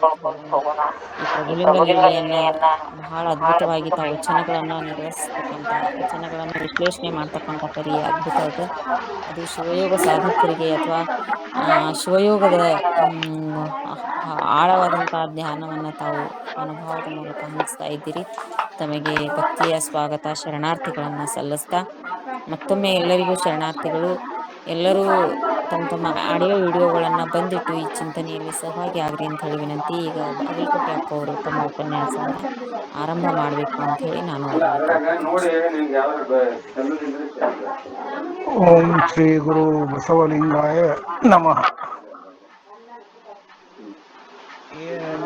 ಈ ಪ್ರಭುಲಿಂಗ ಲೀಲೆಯನ್ನ ಬಹಳ ಅದ್ಭುತವಾಗಿ ತಾವು ವಚನಗಳನ್ನ ನಿರ್ವಹಿಸತಕ್ಕಂಥ ವಚನಗಳನ್ನ ವಿಶ್ಲೇಷಣೆ ಮಾಡ್ತಕ್ಕಂಥ ಪರಿ ಅದ್ಭುತ ಅದು. ಅದು ಶಿವಯೋಗ ಸಾಧಕರಿಗೆ ಅಥವಾ ಶಿವಯೋಗದ ಆಳವಾದಂತಹ ಜ್ಞಾನವನ್ನ ತಾವು ಅನುಭವದ ಮೂಲಕ ಹಂಚ್ತಾ ಇದ್ದೀರಿ. ತಮಗೆ ಭಕ್ತಿಯ ಸ್ವಾಗತ ಶರಣಾರ್ಥಿಗಳನ್ನ ಸಲ್ಲಿಸ್ತಾ ಮತ್ತೊಮ್ಮೆ ಎಲ್ಲರಿಗೂ ಶರಣಾರ್ಥಿಗಳು. ಎಲ್ಲರೂ ತಮ್ಮ ತಮ್ಮ ಆಡಿಯೋ ವಿಡಿಯೋಗಳನ್ನ ಬಂದಿಟ್ಟು ಈ ಚಿಂತನೆಯಲ್ಲಿ ಸಹಭಾಗಿ ಆಗ್ರಿ ಅಂತ ಹೇಳಿ ವಿನಂತಿ. ಈಗ ಬಾಗಲಕೋಟೆ ಅಪ್ಪ ಅವರು ತಮ್ಮ ಉಪನ್ಯಾಸವನ್ನ ಆರಂಭ ಮಾಡ್ಬೇಕು ಅಂತ ಹೇಳಿ ನಾನು ಅವರಲ್ಲಿ ಕೇಳ್ಕೊತೀನಿ. ಓಂ ಶ್ರೀ ಗುರು ಬಸವಲಿಂಗಾಯ ನಮಃ.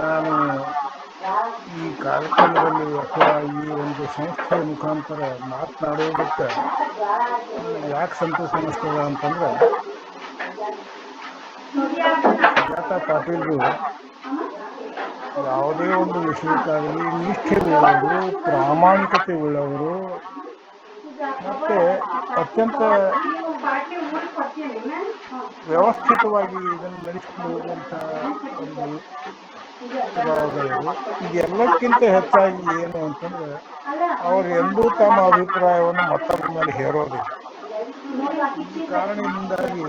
ನಾನು ಈ ಕಾರ್ಯಕ್ರಮದಲ್ಲಿ ಅಥವಾ ಈ ಒಂದು ಸಂಸ್ಥೆಯ ಮುಖಾಂತರ ಮಾತನಾಡುವುದಕ್ಕೆ ಯಾಕೆ ಸಂತೋಷ ಅನ್ನಿಸ್ತದ ಅಂತಂದ್ರೆ, ಸುಜಾತ ಪಾಟೀಲ್ರು ಯಾವುದೇ ಒಂದು ವಿಷಯಕ್ಕಾಗಲಿ ನಿಷ್ಠೆ ಉಳ್ಳವರು, ಪ್ರಾಮಾಣಿಕತೆ ಉಳ್ಳವರು ಮತ್ತೆ ಅತ್ಯಂತ ವ್ಯವಸ್ಥಿತವಾಗಿ ಇದನ್ನು ನಡೆಸಿಕೊಂಡು ಹೋಗುವಂಥ ಒಂದು ಸ್ವಭಾವಗಳಿವು. ಇದೆಲ್ಲಕ್ಕಿಂತ ಹೆಚ್ಚಾಗಿ ಏನು ಅಂತಂದ್ರೆ, ಅವರು ಎಂದೂ ತಮ್ಮ ಅಭಿಪ್ರಾಯವನ್ನು ಮತ್ತೊಬ್ಬರ ಮೇಲೆ ಹೇರೋದಿಲ್ಲ. ಈ ಕಾರಣದಿಂದಾಗಿ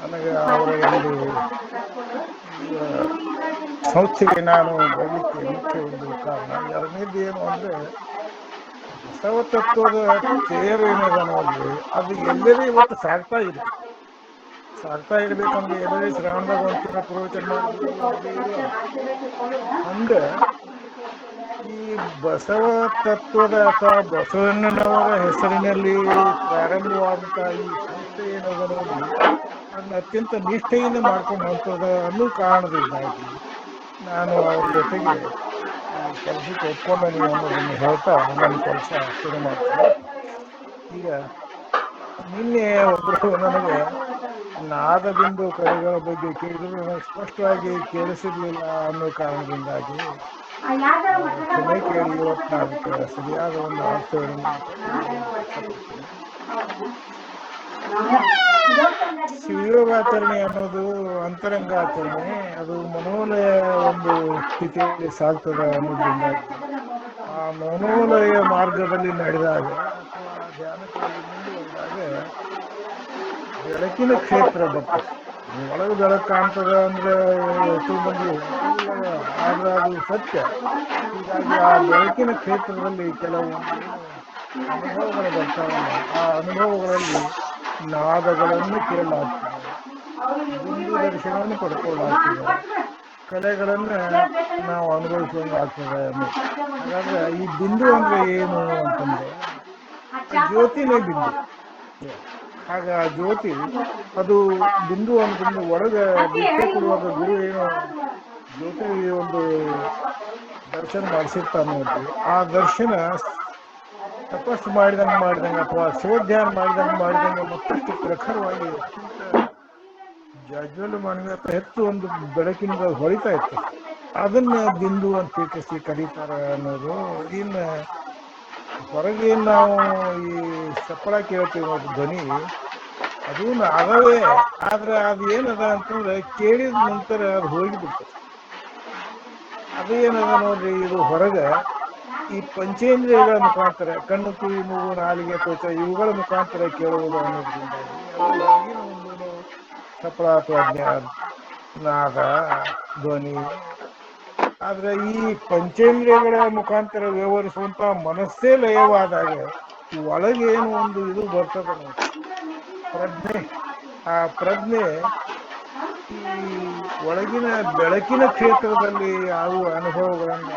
ನನಗೆ ಅವರ ಒಂದು ಸಂಸ್ಥೆಗೆ ನಾನು ಬರಲಿಕ್ಕೆ ಮುಖ್ಯ ಒಂದು ಕಾರಣ. ಎರಡನೇದು ಏನು ಅಂದರೆ, ಬಸವ ತತ್ವದ ತೇರು ಏನಿದೆ ನೋಡಿ, ಅದು ಎಲ್ಲೆಲ್ಲಿ ಇವತ್ತು ಸಾಗ್ತಾ ಇದೆ. ಸಾಗ್ತಾ ಇರಬೇಕಂದ್ರೆ ಎಲ್ಲೆಲ್ಲಿ ಶ್ರಾವಣದಾಗ ಒಂದ್ಸಲ ಪ್ರವಚನ ಅಂದ್ರೆ ಈ ಬಸವ ತತ್ವದ ಅಥವಾ ಬಸವಣ್ಣನವರ ಹೆಸರಿನಲ್ಲಿ ಪ್ರಾರಂಭವಾದಂಥ ಈ ಸಂಸ್ಥೆ ಏನದ ನೋಡಿ, ಅದನ್ನ ಅತ್ಯಂತ ನಿಷ್ಠೆಯಿಂದ ಮಾಡ್ಕೊಂಡು ಹೊಂಟದ ಅನ್ನೋ ಕಾರಣದಿಂದಾಗಿ ನಾನು ಅವ್ರ ಜೊತೆಗೆ ಈ ಕೆಲಸಕ್ಕೆ ಒಪ್ಕೊಂಡನಿ ಅನ್ನೋದನ್ನು ಹೇಳ್ತಾ ನನ್ನ ಕೆಲಸ ಶುರು ಮಾಡ್ತೀನಿ. ಈಗ ನಿನ್ನೆ ಒಬ್ಬರು ನನಗೆ ನಾದಬಿಂದು ಕಲೆಗಳ ಬಗ್ಗೆ ಕೇಳಿದ್ರು. ನನಗೆ ಸ್ಪಷ್ಟವಾಗಿ ಕೇಳಿಸಿರ್ಲಿಲ್ಲ ಅನ್ನೋ ಕಾರಣದಿಂದಾಗಿ ಕ್ಷಮೆ ಕೇಳಿ ಇವತ್ತು ನಾನು ಅದಕ್ಕೆ ಸರಿಯಾದ ಒಂದು ಅರ್ಥವನ್ನು ಇಷ್ಟಪಡ್ತೀನಿ. ಶಿವಯೋಗಾಚರಣೆ ಅನ್ನೋದು ಅಂತರಂಗಾಚರಣೆ. ಅದು ಮನೋಲಯ ಒಂದು ಸ್ಥಿತಿಯಲ್ಲಿ ಸಾಗ್ತದ ಅನ್ನೋದ್ರಿಂದಾಗಿ ಆ ಮನೋಲಯ ಮಾರ್ಗದಲ್ಲಿ ನಡೆದಾಗ ಅಥವಾ ಧ್ಯಾನಕ್ಕಾಗಿ ಮುಂದುವರೆದಾಗ ಬೆಳಕಿನ ಕ್ಷೇತ್ರ ಬರ್ತದೆ. ಒಳಗೆ ಬೆಳಕು ಕಾಣ್ತದ ಅಂದ್ರೆ ಎಷ್ಟು ಮಂದಿ ಆದ್ರೆ ಅದು ಸತ್ಯ. ಹೀಗಾಗಿ ಆ ಬೆಳಕಿನ ಕ್ಷೇತ್ರದಲ್ಲಿ ಕೆಲವೊಂದು ಅನುಭವಗಳು ಬರ್ತಾವಲ್ಲ, ಆ ಅನುಭವಗಳಲ್ಲಿ ನಾದಗಳನ್ನು ಕೇಳಲಾಗ್ತದೆ, ಬಿಂದು ದರ್ಶನವನ್ನು ಪಡ್ಕೊಳ್ಳಾಗ್ತದೆ, ಕಲೆಗಳನ್ನು ನಾವು ಅನುಭವಿಸುವಂಗೆ ಆಗ್ತದೆ ಅನ್ನೋದು. ಹಾಗಾದ್ರೆ ಈ ಬಿಂದು ಅಂದ್ರೆ ಏನು ಅಂತಂದ್ರೆ, ಜ್ಯೋತಿನೇ ಬಿಂದು. ಆಗ ಆ ಜ್ಯೋತಿ ಅದು ಬಿಂದು ಅಂತಂದ್ರೆ ಒಳಗೆ ದೀಕ್ಷೆ ಕೊಡುವಾಗ ಗುರು ಏನು ಜ್ಯೋತಿ ಒಂದು ದರ್ಶನ ಮಾಡಿಸಿರ್ತಾನೆ ನೋಡ್ರಿ, ಆ ದರ್ಶನ ತಪಸ್ಸು ಮಾಡಿದಂಗೆ ಅಥವಾ ಶಿವಧ್ಯಾನ ಮಾಡಿದಂಗೆ ಮತ್ತಷ್ಟು ಪ್ರಖರವಾಗಿ ಅತ್ಯಂತ ಜಾಜ್ವಲ್ಯಮಾನವಾಗಿ ಹೆಚ್ಚು ಒಂದು ಬೆಳಕಿನಿಂದ ಹೊಳಿತಾ ಇತ್ತು. ಅದನ್ನ ಬಿಂದು ಅಂತ ಟೀಕಿಸಿ ಕರೀತಾರೆ ಅನ್ನೋದು. ಇನ್ನು ಹೊರಗೆ ನಾವು ಈ ಸಪ್ಪಳ ಕೇಳ್ತೀವಿ ನೋಡಿ ಧ್ವನಿ, ಅದು ನಾದವೇ. ಆದ್ರೆ ಅದು ಏನದ ಅಂತಂದ್ರೆ ಕೇಳಿದ ನಂತರ ಅದು ಹೋಗಿಬಿಡ್ತದೆ. ಅದು ಏನದ ನೋಡ್ರಿ, ಇದು ಹೊರಗೆ ಈ ಪಂಚೇಂದ್ರಿಯಗಳ ಮುಖಾಂತರ ಕಣ್ಣು, ಕಿವಿ, ಮೂಗು, ನಾಲಿಗೆ, ತ್ವಚ ಇವುಗಳ ಮುಖಾಂತರ ಕೇಳುವುದು ಅನ್ನೋದ್ರಿಂದಾಗಿ ಅದು ಹೊರಗಿನ ಒಂದು ಸಪ್ಪಳ ಅಥವಾ ನಾದ ಧ್ವನಿ. ಆದ್ರೆ ಈ ಪಂಚೇಂದ್ರಿಯಗಳ ಮುಖಾಂತರ ವ್ಯವಹರಿಸುವಂತ ಮನಸ್ಸೇ ಲಯವಾದಾಗ ಒಳಗೆ ಏನು ಒಂದು ಇದು ಬರ್ತದ ನೋಡಿ, ಪ್ರಜ್ಞೆ. ಆ ಪ್ರಜ್ಞೆ ಈ ಒಳಗಿನ ಬೆಳಕಿನ ಕ್ಷೇತ್ರದಲ್ಲಿ ಆಗುವ ಅನುಭವಗಳನ್ನ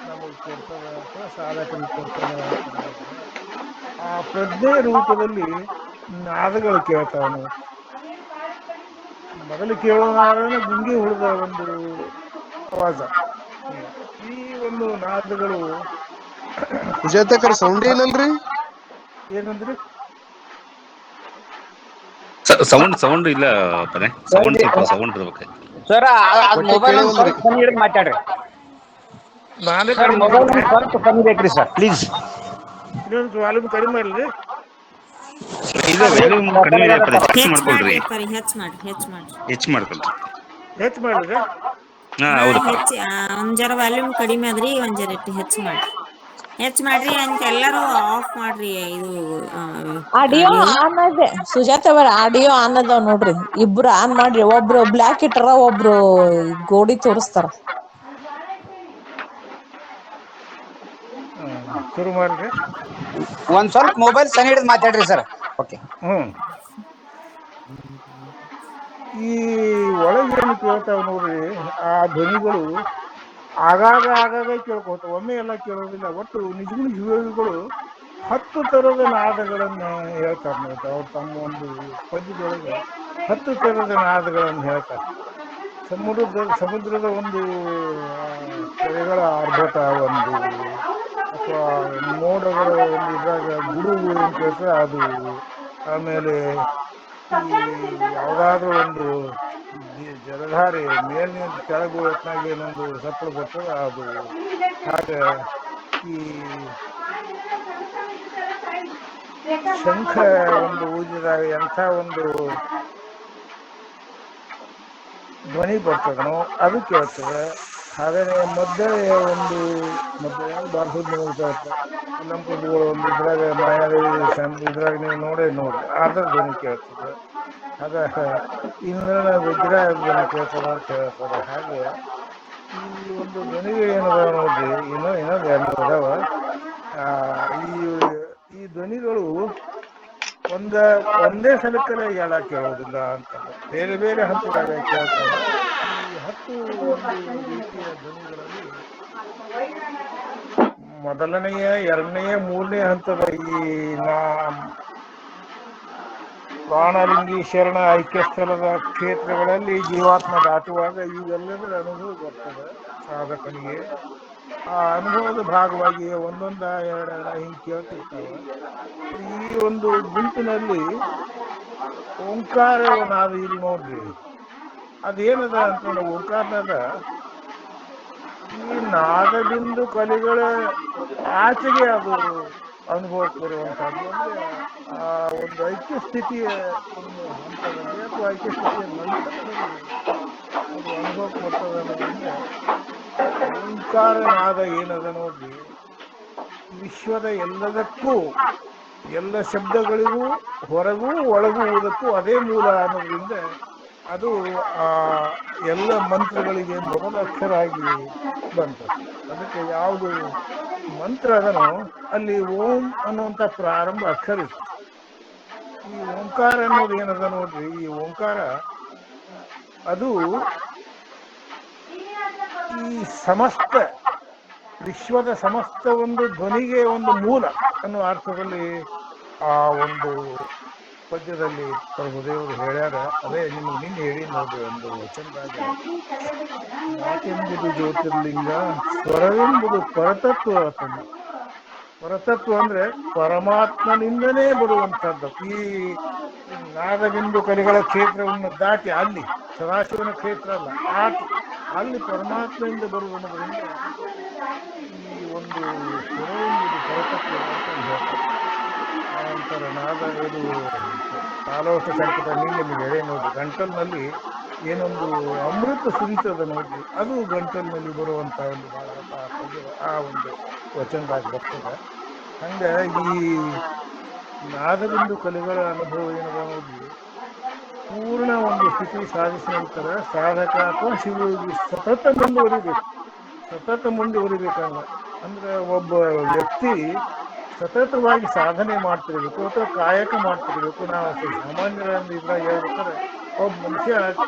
ನಮಗೆ ಕೊಡ್ತದ ಅಥವಾ ಸಾಧಕರಿಗೆ ಕೊಡ್ತದ ಅಂತಂದಾಗ ಆ ಪ್ರಜ್ಞೆ ರೂಪದಲ್ಲಿ ನಾದಗಳು ಕೇಳ್ತಾವ ನೋಡಿ. ಮೊದಲು ಕೇಳೋಣ ಗುಂಗಿ ಹುಳಿದ ಒಂದು ಆವಾಜ. ಈ ಒಂದು ನಾದಗಳು ವಿಜಯತಕರ್ ಸೌಂಡ್ ಇಲ್ಲಲ್ರಿ? ಏನಂದ್ರಿ? ಸೌಂಡ್ ಇಲ್ಲ ಪನೆ. ಸೌಂಡ್ ಸ್ವಲ್ಪ ಸೌಂಡ್ ಇರ್ಬೇಕು ಸರ್. ಮೊಬೈಲ್ ಸ್ವಲ್ಪ ಕಮ್ಮಿ ಹಿಡಿದು ಮಾತಾಡ್ರಿ. ನಾನೇ ಮೊಬೈಲ್ ಸ್ವಲ್ಪ ಕಮ್ಮಿ ಬೇಕ್ರಿ ಸರ್, ಪ್ಲೀಸ್. ಇನ್ನೊಂದು ವಾಲ್ಯೂಮ್ ಕಡಿಮೆ ಮಾಡಲಿ. ಇಲ್ಲ, ವ್ಯಾಲ್ಯೂಮ್ ಕಡಿಮೆ ಇದೆ, ಹೆಚ್ಚು ಮಾಡ್ಕೊಳ್ರಿ. ಹೆಚ್ಚು ಮಾಡ್ರಿ. ಹೆಚ್ಚು ಮಾಡ್ಕೊಳ್ರಿ. ಹೆಚ್ಚು ಮಾಡಿದ್ರೆ ಹೌದಕ್ಕ. ಹೆಚ್ಚು ಒಂದ್ ಜರ ವಾಲ್ಯೂಮ್ ಕಡಿಮೆ ಆದ್ರಿ ಒಂದ್ ಜರ ಹೆಚ್ಚು ಮಾಡ್ರಿ. ಹೆಚ್ಚ್ ಮಾಡ್ರಿ ಅಂತ ಎಲ್ಲರೂ ಆಫ್ ಮಾಡ್ರಿ ಇದು ಆಡಿಯೋ. ಸುಜಾತ ಅವರ ಆಡಿಯೋ ಆನ್ ಅದಾವ್ ನೋಡ್ರಿ, ಇಬ್ರು ಆನ್ ಮಾಡ್ರಿ. ಒಬ್ರು ಬ್ಲಾಕ್ ಇಟ್ಟಾರ, ಒಬ್ರು ಗೋಡಿ ತೋರಿಸ್ತಾರ. ಶುರು ಮಾಡ್ರಿ. ಒಂದ್ ಸ್ವಲ್ಪ ಮೊಬೈಲ್ ಸನಿ ಹಿಡಿದು ಮಾತಾಡ್ರಿ ಸರ್. ಓಕೆ. ಈ ಒಳಗೇನು ಕೇಳ್ತಾವ ನೋಡ್ರಿ, ಆ ಧ್ವನಿಗಳು ಆಗಾಗ ಕೇಳ್ಕೊತಾವ, ಒಮ್ಮೆ ಎಲ್ಲ ಕೇಳೋದಿಲ್ಲ. ಒಟ್ಟು ನಿಜಗುಣ ಯೋಗಿಗಳು 10 ಥರದ ನಾದಗಳನ್ನ ಹೇಳ್ತಾರೆ ನೋಡ್ರಿ. ಅವ್ರು ತಮ್ಮ ಒಂದು ಪದ್ಯದೊಳಗೆ 10 ಥರದ ನಾದಗಳನ್ನು ಹೇಳ್ತಾರೆ. ಸಮುದ್ರದ ಒಂದು ತೆರೆಗಳ ಆರ್ಭಟ ಒಂದು, ಅಥವಾ ಮೋಡಗಳ ಒಂದು ಇದ್ರಾಗ ಗುಡುಗು ಏನ್ ಕೇಳ್ತದೆ ಅದು. ಆಮೇಲೆ ಈ ಯಾವ್ದಾದ್ರು ಒಂದು ಜಲಧಾರೆ ಮೇಲಿನಿಂದ ಕೆಳಗು ಹೊತ್ನಾಗ ಏನೊಂದು ಸಪ್ಪಳ ಬರ್ತದ ಅದು. ಹಾಗೆ ಈ ಶಂಖ ಒಂದು ಊದಿದಾಗ ಎಂಥ ಒಂದು ಧ್ವನಿ ಬರ್ತದನೋ ಅದು ಕೇಳ್ತದೆ. ಹಾಗೇನೆ ಮದ್ದಳೆಯ ಒಂದು ಬಾರಿಸೋದು ನಿಮಗೆ ಕೇಳ್ತದೆ. ನಮ್ಮ ಪ್ರಭುಗಳು ಒಂದು ಇದ್ರಾಗ ಮಾಯಾದೇವಿ ಇದ್ರಾಗ ನೀವು ನೋಡ್ರಿ ಅದ್ರ ಧ್ವನಿ ಕೇಳ್ತದೆ. ಆಗ ಇಂದ್ರನ ವಿಗ್ರಹ ಧ್ವನಿ ಕೇಳ್ತದ ಅಂತ ಹೇಳ್ತಾರೆ. ಹಾಗೆ ಈ ಒಂದು ಧ್ವನಿಗಳು ಏನದಾವ ನೋಡ್ರಿ, ಇನ್ನೊಂದು 2 ಅದಾವ. ಈ ಧ್ವನಿಗಳು ಒಂದೇ ಸಲಕರೆ ಎಲ್ಲ ಕೇಳೋದಿಲ್ಲ ಅಂತ, ಬೇರೆ ಬೇರೆ ಹಂತದಾಗ ಕೇಳ್ತಾವ. ಈ 10 ಒಂದು ರೀತಿಯ ಧ್ವನಿಗಳಲ್ಲಿ ಮೊದಲನೆಯ, 2ನೆಯ, 3ನೇ ಹಂತದ ಈ ಪ್ರಾಣಲಿಂಗಿ ಶರಣ ಐಕ್ಯಸ್ಥಳದ ಕ್ಷೇತ್ರಗಳಲ್ಲಿ ಜೀವಾತ್ಮ ದಾಟುವಾಗ ಇವೆಲ್ಲದರ ಅನುಭವ ಬರ್ತದೆ ಸಾಧಕನಿಗೆ. ಆ ಅನುಭವದ ಭಾಗವಾಗಿ ಒಂದೊಂದ 2 ಹಿಂಗ್ ಕೇಳ್ತಿರ್ತಾವ. ಈ ಒಂದು ಗುಂಪಿನಲ್ಲಿ ಓಂಕಾರ ನಾದ ಇಲ್ಲಿ ನೋಡ್ರಿ, ಅದೇನದ ಅಂತ ಓಂಕಾರನಾದ ಈ ನಾದಬಿಂದು ಕಲಿಗಳ ಆಚೆಗೆ ಅದು ಅನುಭವಕ್ಕೆ ಬರುವಂತಹದ್ದು. ಅಂದ್ರೆ ಆ ಒಂದು ಐಕ್ಯ ಸ್ಥಿತಿಯ ಒಂದು ಹಂತದಲ್ಲಿ ಅಥವಾ ಐಕ್ಯ ಸ್ಥಿತಿಯ ನಂತರದಲ್ಲಿ ಅದು ಅನುಭವಕ್ಕೆ ಬರ್ತದೆ ಅನ್ನೋದ್ರಿಂದ ಓಂಕಾರ ನಾದ ಏನದ ನೋಡ್ರಿ, ವಿಶ್ವದ ಎಲ್ಲದಕ್ಕೂ, ಎಲ್ಲ ಶಬ್ದಗಳಿಗೂ ಹೊರಗೂ ಒಳಗೂ ಊದಕ್ಕೂ ಅದೇ ಮೂಲ ಅನ್ನೋದ್ರಿಂದ ಅದು ಆ ಎಲ್ಲ ಮಂತ್ರಗಳಿಗೆ ಮೊದಲ ಅಕ್ಷರ ಆಗಿ ಬಂತದ್ದು. ಅದಕ್ಕೆ ಯಾವುದು ಮಂತ್ರ ಅದನೋ ಅಲ್ಲಿ ಓಂ ಅನ್ನುವಂಥ ಪ್ರಾರಂಭ ಅಕ್ಷರ ಇತ್ತು. ಈ ಓಂಕಾರ ಅನ್ನೋದು ಏನದ ನೋಡ್ರಿ, ಈ ಓಂಕಾರ ಅದು ಈ ಸಮಸ್ತ ವಿಶ್ವದ ಸಮಸ್ತ ಒಂದು ಧ್ವನಿಗೆ ಒಂದು ಮೂಲ ಅನ್ನುವ ಅರ್ಥದಲ್ಲಿ ಆ ಒಂದು ಪದ್ಯದಲ್ಲಿ ಪ್ರಭುದೇವರು ಹೇಳ್ಯಾರ. ಅದೇ ನಿಮಗೆ ನಿನ್ನೆ ಹೇಳಿ ನೋಡ್ರಿ ಒಂದು ವಚನದಾಗ, ಮಾತೆಂಬುದು ಜ್ಯೋತಿರ್ಲಿಂಗ, ಸ್ವರವೆಂಬುದು ಪರತತ್ವ ಅಂತಂದು. ಪರತತ್ವ ಅಂದ್ರೆ ಪರಮಾತ್ಮನಿಂದನೇ ಬರುವಂತಹದ್ದು. ಈ ನಾದಬಿಂದು ಕಲಿಗಳ ಕ್ಷೇತ್ರವನ್ನು ದಾಟಿ ಅಲ್ಲಿ ಸದಾಶಿವನ ಕ್ಷೇತ್ರ ಅಲ್ಲ, ಅಲ್ಲಿ ಪರಮಾತ್ಮೆಯಿಂದ ಬರುವುದರಿಂದ ಈ ಒಂದು ಸ್ವರವೆಂಬುದು ಪರತತ್ವ ಅಂತ ಹೇಳ್ತಾರೆ. ಆ ನಂತರ ನಾದ ಇದು ತಾಲೋಟ ಸಂಕಟ ನಿಮಗೆ ಹೇಳೇ ನೋಡ್ರಿ, ಗಂಟಲ್ನಲ್ಲಿ ಏನೊಂದು ಅಮೃತ ಸುರಿತದ ನೋಡ್ರಿ, ಅದು ಗಂಟಲ್ನಲ್ಲಿ ಬರುವಂತ ಒಂದು ಭಾಗವತ ಆ ಪದ್ಯ ಆ ಒಂದು ವಚನದಾಗ ಬರ್ತದೆ. ಹಂಗ ಈ ನಾದಬಿಂದು ಕಲೆಗಳ ಅನುಭವ ಏನದ ನೋಡ್ರಿ, ಪೂರ್ಣ ಒಂದು ಸ್ಥಿತಿ ಸಾಧಿಸಿದ ನಂತರ ಸಾಧಕ ಅಥವಾ ಶಿವಯೋಗಿ ಸತತ ಮುಂದುವರಿಬೇಕಂಗ. ಅಂದ್ರೆ ಒಬ್ಬ ವ್ಯಕ್ತಿ ಸತತವಾಗಿ ಸಾಧನೆ ಮಾಡ್ತಿರ್ಬೇಕು ಅಥವಾ ಕಾಯಕ ಮಾಡ್ತಿರ್ಬೇಕು. ನಾವು ಸಾಮಾನ್ಯರಿಂದ ಇದ್ರಾಗ ಹೇಳ್ಬೇಕಾದ್ರೆ ಒಬ್ಬ ಮನುಷ್ಯ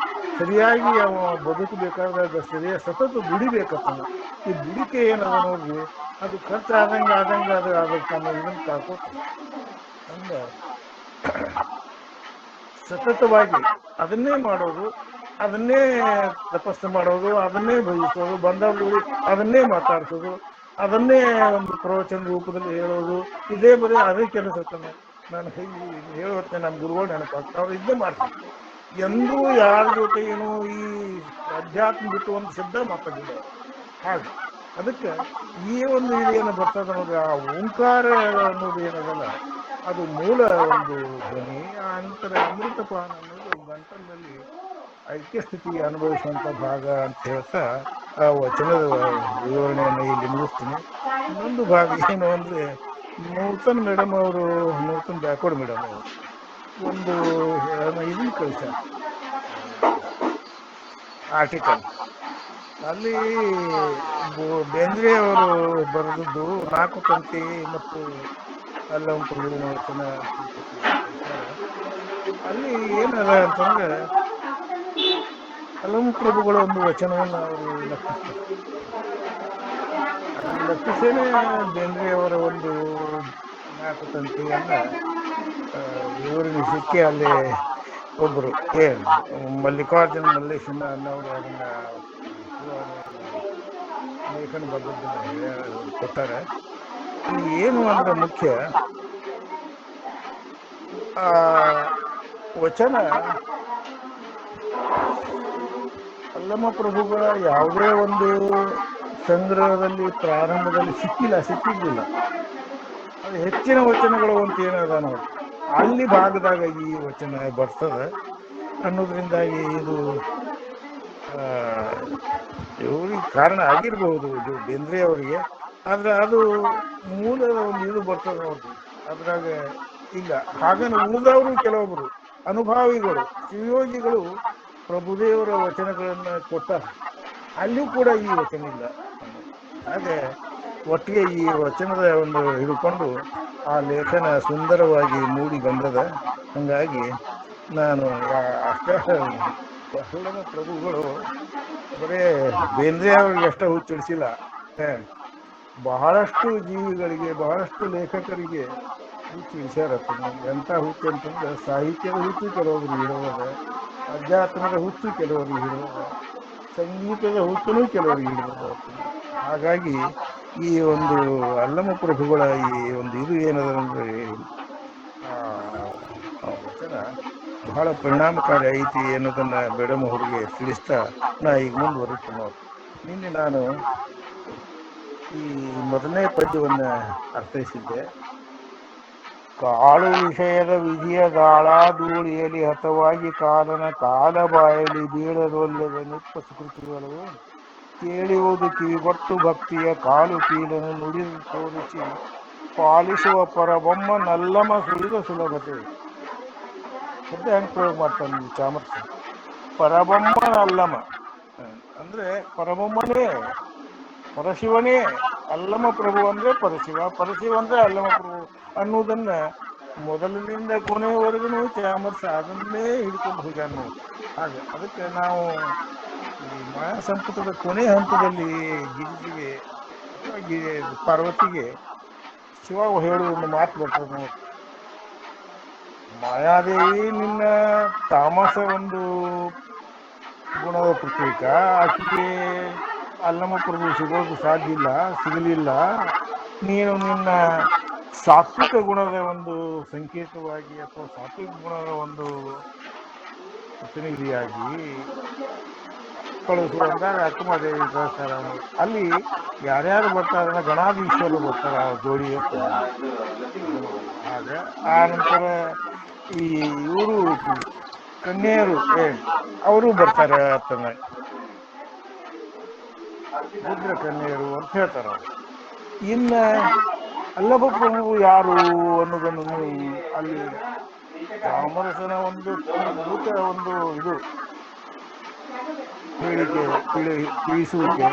ಸರಿಯಾಗಿ ಅವ ಬದುಕಬೇಕಾದಾಗ ಸತತ ದುಡಿಬೇಕತ್ತಾನ. ಈ ದುಡಿಕೆ ಏನದ ನೋಡ್ರಿ, ಅದು ಖರ್ಚಾದಂಗ ಅದು ತನ್ನ ಇದನ್ನ ಕಾಕೋತದೆ. ಹಂಗ ಸತತವಾಗಿ ಅದನ್ನೇ ಮಾಡೋದು, ಅದನ್ನೇ ತಪಸ್ಸು ಮಾಡೋದು, ಅದನ್ನೇ ಭಜಿಸೋದು, ಬಂದವರಿಗೆ ಅದನ್ನೇ ಮಾತಾಡ್ಸೋದು, ಅದನ್ನೇ ಒಂದು ಪ್ರವಚನ ರೂಪದಲ್ಲಿ ಹೇಳೋದು, ಇದೇ ಬರೀ ಅದೇ ಕೆಲಸ ತಾನೆ. ನಾನು ಹೇಳುವತ್ತೆ ನಮ್ಮ ಗುರುಗಳು ನೆನಪಾಗ್ತಾರೆ, ಅವ್ರು ಇದನ್ನೇ ಮಾಡ್ತಾರೆ. ಎಂದೂ ಯಾರ ಜೊತೆ ಏನೋ ಈ ಅಧ್ಯಾತ್ಮ ಬಿಟ್ಟು ಒಂದು ಶಬ್ದ ಮಾತಾಡಿಲ್ಲ ಹಾಗೆ. ಅದಕ್ಕೆ ಈ ಒಂದು ಇದೇನು ಬರ್ತದೆ ಅನ್ನೋದು, ಆ ಓಂಕಾರ ಅನ್ನೋದು ಏನದಲ್ಲ ಅದು ಮೂಲ ಒಂದು ಧ್ವನಿ. ಆ ನಂತರ ಅಮೃತಪಾನ ಅನ್ನೋದು ಗಂಟಲಿನಲ್ಲಿ ಐಕ್ಯ ಸ್ಥಿತಿ ಅನುಭವಿಸುವಂತ ಭಾಗ ಅಂತ ಹೇಳ್ತಾ ಆ ವಚನದ ವಿವರಣೆಯನ್ನು ಇಲ್ಲಿ ಮುಗಿಸ್ತೀನಿ. ಇನ್ನೊಂದು ಭಾಗ ಏನು ಅಂದ್ರೆ, ನೂತನ್ ಬ್ಯಾಕೋಡ್ ಮೇಡಮ್ ಅವರು ಒಂದು ಇದನ್ನ ಕಳಿಸ್ಯಾರ, ಆರ್ಟಿಕಲ್. ಅಲ್ಲಿ ಬೇಂದ್ರೆ ಅವರು ಬರೆದದ್ದು 4 ತಂತಿ ಮತ್ತು ಅಲ್ಲಂ ಪ್ರಭುವಿನ ವಚನ ಅಂತ ಕಳಿಸ್ಯಾರ. ಅಲ್ಲಿ ಏನದ ಅಂತಂದ್ರೆ, ಅಲ್ಲಂ ಪ್ರಭುಗಳ ಒಂದು ವಚನವನ್ನು ಅವರು ಲಕ್ಷಿಸ್ತಾರೆ. ಅದನ್ನ ಲಕ್ಷಿಸೇನೆ ಬೇಂದ್ರೆ ಅವರ ಒಂದು 4 ತಂತಿಯನ್ನ ವಿವರಿಸಲಿಕ್ಕೆ ಅಲ್ಲಿ ಒಬ್ಬರು ಮಲ್ಲಿಕಾರ್ಜುನ್ ಮಲ್ಲೇಶನ್ನ ಅನ್ನೋರು ಅದನ್ನ ಲೇಖನ ಬರೆದದ್ದನ್ನ ಕೊಟ್ಟಾರೆ. ಇಲ್ಲಿ ಏನು ಅಂದ್ರೆ ಮುಖ್ಯ, ಆ ವಚನ ಅಲ್ಲಮ ಪ್ರಭುಗಳ ಯಾವುದೇ ಒಂದು ಸಂಗ್ರಹದಲ್ಲಿ ಪ್ರಾರಂಭದಲ್ಲಿ ಸಿಕ್ಕಿರ್ಲಿಲ್ಲ. ಅದು ಹೆಚ್ಚಿನ ವಚನಗಳು ಅಂತ ಏನದ ನೋಡಿ, ಅಲ್ಲಿ ಭಾಗದಾಗ ಈ ವಚನ ಬರ್ತದೆ ಅನ್ನೋದ್ರಿಂದಾಗಿ ಇದು ಇವ್ರಿಗೆ ಕಾರಣ ಆಗಿರ್ಬಹುದು, ಇದು ಬೇಂದ್ರೆ ಅವರಿಗೆ. ಆದ್ರೆ ಅದು ಮೂಲದ ಒಂದು ಇದು ಬರ್ತದೆ ನೋಡ್ರಿ, ಅದ್ರಾಗ ಇಲ್ಲ. ಹಾಗನ್ನು ಉಳಿದವರು ಕೆಲವೊಬ್ರು ಅನುಭಾವಿಗಳು, ಶಿವಯೋಗಿಗಳು ಪ್ರಭುದೇವರ ವಚನಗಳನ್ನ ಕೊಟ್ಟಾರ, ಅಲ್ಲಿಯೂ ಕೂಡ ಈ ವಚನ ಇಲ್ಲ ಅನ್ನೋದು. ಹಾಗೆ ಒಟ್ಟಿಗೆ ಈ ವಚನದ ಒಂದು ಹಿಡ್ಕೊಂಡು ಆ ಲೇಖನ ಸುಂದರವಾಗಿ ಮೂಡಿ ಬಂದದ. ಹಂಗಾಗಿ ನಾನು ಅಷ್ಟೇ, ಅಲ್ಲಮ ಪ್ರಭುಗಳು ಬರೇ ಬೇಂದ್ರೆ ಅವ್ರಿಗೆ ಅಷ್ಟ ಹುಚ್ಚಿಡಿಸಿಲ್ಲ, ಬಹಳಷ್ಟು ಜೀವಿಗಳಿಗೆ, ಬಹಳಷ್ಟು ಲೇಖಕರಿಗೆ ಹುಚ್ಚು ವಿಚಾರತ್ತದ. ಎಂಥ ಹುಚ್ಚು ಅಂತಂದ್ರೆ, ಸಾಹಿತ್ಯದ ಹುಚ್ಚು ಕೆಲವೊಬ್ರಿಗೆ ಹಿಡಿದದ, ಅಧ್ಯಾತ್ಮದ ಹುಚ್ಚು ಕೆಲವರಿಗೆ ಹಿಡಿದದ, ಸಂಗೀತದ ಹುಚ್ಚುನೂ ಕೆಲವರಿಗೆ ಹಿಡಿದದ. ಹಾಗಾಗಿ ಈ ಒಂದು ಅಲ್ಲಮ ಪ್ರಭುಗಳ ಈ ಒಂದು ಇದು ಏನದಂದ್ರೆ, ವಚನ ಬಹಳ ಪರಿಣಾಮಕಾರಿ ಐತಿ ಅನ್ನೋದನ್ನ ಮೇಡಮ್ ಅವರಿಗೆ ತಿಳಿಸ್ತಾ ನಾ ಈಗ ಮುಂದುವರಿತೀನಿ ನೋಡಿ. ನಿನ್ನೆ ನಾನು ಈ ಮೊದಲನೇ ಪದ್ಯವನ್ನ ಅರ್ಥೈಸಿದ್ದೆ. ಕಾಳು ವಿಷಯದ ವಿಧಿಯ ಗಾಳ ಧೂಳಿಯಲಿ ಹತವಾಗಿ ಕಾಲನ ಕಾಲ ಬಾಯಲಿ ಬೀಳದೊಲ್ಲದ ನಿಪ್ಪ ಸುಕೃತಿಗಳು ಕೇಳುವುದು ಕಿವಿಗೊಟ್ಟು ಭಕ್ತಿಯ ಕಾಲು ಕೀಲನ್ನು ನುಡಿದು ತೋರಿಸಿ ಪಾಲಿಸುವ ಪರಬೊಮ್ಮ ನಲ್ಲಮ ಸುಳಿದ ಸುಲಭತೆ. ಶಬ್ದ ಹೆಂಗ್ ಪ್ರಯೋಗ ಮಾಡ್ತಾನೆ ಚಾಮರ್ಸಿ, ಪರಬೊಮ್ಮ ನಲ್ಲಮ ಅಂದ್ರೆ ಪರಬೊಮ್ಮನೇ, ಪರಶಿವನೇ. ಅಲ್ಲಮ ಪ್ರಭು ಅಂದ್ರೆ ಪರಶಿವ, ಪರಶಿವ ಅಂದ್ರೆ ಅಲ್ಲಮ ಪ್ರಭು ಅನ್ನೋದನ್ನ ಮೊದಲಿನಿಂದ ಕೊನೆಯವರೆಗೂ ಚಾಮರ್ಸ ಅದನ್ನೇ ಹಿಡ್ಕೊಂಡು ಹೋಗ್ಯಾನ ನೋಡಿ. ಹಾಗೆ ಅದಕ್ಕೆ ನಾವು ಈ ಮಾಯಾ ಸಂಪುಟದ ಕೊನೆ ಹಂತದಲ್ಲಿ ಗಿರಿಜಿಗೆ ಅಥವಾ ಪಾರ್ವತಿಗೆ ಶಿವ ಹೇಳುವ ಒಂದು ಮಾತು ಬರ್ತದೆ ನೋಡಿ, ಮಾಯಾದೇವಿ ನಿನ್ನ ತಾಮಸ ಒಂದು ಗುಣದ ಪ್ರತೀಕ, ಆಕೆಗೆ ಅಲ್ಲಮ ಪ್ರಭು ಸಿಗೋದು ಸಾಧ್ಯ ಇಲ್ಲ, ಸಿಗಲಿಲ್ಲ. ನೀನು ನಿನ್ನ ಸಾತ್ವಿಕ ಗುಣದ ಒಂದು ಸಂಕೇತವಾಗಿ ಅಥವಾ ಸಾತ್ವಿಕ ಗುಣದ ಒಂದು ಪ್ರತಿನಿಧಿಯಾಗಿ ಕಳಿಸುವಂದಾಗ ಅಕ್ಕಮದೇವಿ ಕಳಿಸ್ತಾರ. ಅಲ್ಲಿ ಯಾರ್ಯಾರು ಬರ್ತಾರ, ಗಣಾಧೀಶ್ವರರು ಬರ್ತಾರ ಆ ಜೋಡಿ ಇರ್ತಾರ. ಹಾಗೆ ಆ ನಂತರ ಈ ಇವರು ಕನ್ಯೆಯರು ಅವರು ಬರ್ತಾರೆ ಅಂತಂದ, ರುದ್ರ ಕನ್ಯೆಯರು ಅಂತ ಹೇಳ್ತಾರ. ಇನ್ನ ಅಲ್ಲಮ ಪ್ರಭು ಯಾರು ಅನ್ನೋದನ್ನು ಅಲ್ಲಿ ಚಾಮರಸನ ಒಂದು ಮೂಲಭೂತ ಒಂದು ಇದು ಹೇಳಿಕೆ ತಿಳಿಸುವಿಕೆ,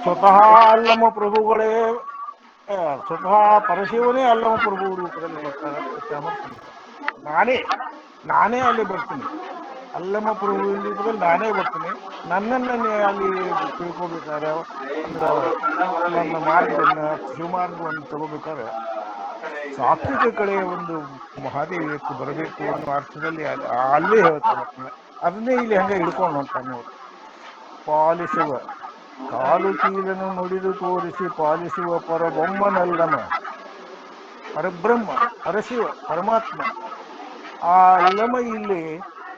ಸ್ವತಃ ಅಲ್ಲಮ ಪ್ರಭುಗಳೇ, ಸ್ವತಃ ಪರಶಿವನೇ ಅಲ್ಲಮ ಪ್ರಭು ರೂಪದಲ್ಲಿ ಬರ್ತಾರೆ ಅಂತ ಚಾಮರ್ಸ. ನಾನೇ ಅಲ್ಲಿ ಬರ್ತೀನಿ, ಅಲ್ಲಮ ಪ್ರಭು ರೂಪದಲ್ಲಿ ನಾನೇ ಬರ್ತೀನಿ, ನನ್ನನ್ನು ಅಲ್ಲಿ ತಿಳ್ಕೊಬೇಕಾದ್ರೆ ಅಂದ್ರೆ ನನ್ನ ಮಾರ್ಗವನ್ನ ಶಿವಮಾರ್ಗವನ್ನು ತಗೋಬೇಕಾದ್ರೆ ಸಾತ್ವಿಕ ಕಡೆಯ ಒಂದು ಮಹಾದೇವಿಯತ್ತು ಬರಬೇಕು ಅನ್ನೋ ಅರ್ಥದಲ್ಲಿ ಅಲ್ಲೇ ಹೇಳ್ತಾನೆ. ಅದನ್ನೇ ಇಲ್ಲಿ ಹಂಗೆ ಹಿಡ್ಕೊಂಡು ಹೊಂಟಾನೆ ನೋಡಿ. ಪಾಲಿಸುವ ಕಾಲು ಕೀಲನ್ನು ನುಡಿದು ತೋರಿಸಿ ಪಾಲಿಸುವ ಪರಬೊಮ್ಮನಲ್ಲಮ, ಪರಬ್ರಹ್ಮ, ಪರಶಿವ, ಪರಮಾತ್ಮ. ಆ ಅಲ್ಲಮ ಇಲ್ಲಿ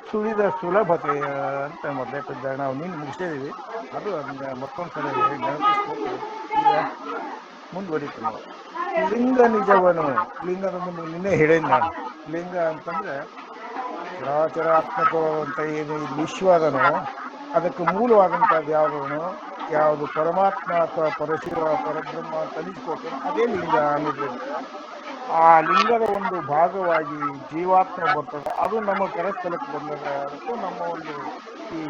ಸುಳಿದ ಸುಲಭತೆಯ ಅಂತ ಮೊದಲೇ ಪದ್ಯ ನಾವು ನಿನ್ನ ಮುಗಿಸಿದೀವಿ. ಅದು ಅದನ್ನ ಮತ್ತೊಂದ್ಸಲ ನೆನಪಿಸ್ಕೊಟ್ಟು ಈಗ ಮುಂದುವರಿತು ನಾವು. ಲಿಂಗ ನಿಜವನು, ಲಿಂಗದ ಮುಂದೆ ನಿನ್ನೆ ಹೇಳೇನಿ ನಾನು. ಲಿಂಗ ಅಂತಂದ್ರೆ ಚರಾಚರಾತ್ಮಕವಾದಂಥ ಏನು ಈ ವಿಶ್ವ ಅದನೋ ಅದಕ್ಕೆ ಮೂಲವಾದಂಥದ್ದು ಯಾವುದು ಪರಮಾತ್ಮ ಅಥವಾ ಪರಶಿವ ಪರಬ್ರಹ್ಮ ಅಂತ ಅನಿಸ್ಕೊಳ್ತಾನೋ ಅದೇ ಲಿಂಗ ಅನ್ನೋದ್ರಿಂದ ಆ ಲಿಂಗದ ಒಂದು ಭಾಗವಾಗಿ ಜೀವಾತ್ಮ ಬರ್ತದೆ. ಅದು ನಮ್ಮ ಕರಸ್ಥಲಕ್ಕೆ ಬಂದದ. ಅದಕ್ಕೂ ನಮ್ಮ ಒಂದು ಈ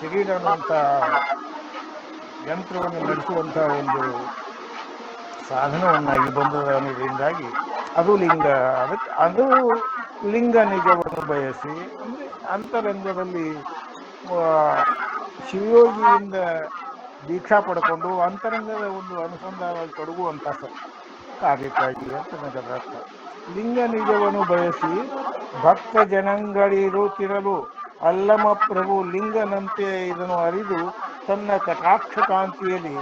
ಶರೀರ ಅನ್ನುವಂಥ ಯಂತ್ರವನ್ನು ನಡೆಸುವಂಥ ಒಂದು ಸಾಧನವನ್ನಾಗಿ ಬಂದದ ಅನ್ನೋದ್ರಿಂದಾಗಿ ಅದು ಲಿಂಗ. ಅದು ಲಿಂಗ ನಿಜವನ್ನು ಬಯಸಿ ಅಂದರೆ ಅಂತರಂಗದಲ್ಲಿ ಶಿವಯೋಗಿಯಿಂದ ದೀಕ್ಷಾ ಪಡ್ಕೊಂಡು ಅಂತರಂಗದ ಒಂದು ಅನುಸಂಧಾನದಲ್ಲಿ ತೊಡಗುವಂಥ ಕಾರ್ಯಕ್ಕಾಗಿ ಅಂತ ನನಗದ ಅರ್ಥ. ಲಿಂಗ ನಿಜವನ್ನು ಬಯಸಿ ಭಕ್ತ ಜನಗಳಿರುತ್ತಿರಲು ಅಲ್ಲಮ ಪ್ರಭು ಲಿಂಗನಂತೆ ಇದನ್ನು ಅರಿದು ತನ್ನ ಕಟಾಕ್ಷ ಕಾಂತಿಯಲ್ಲಿ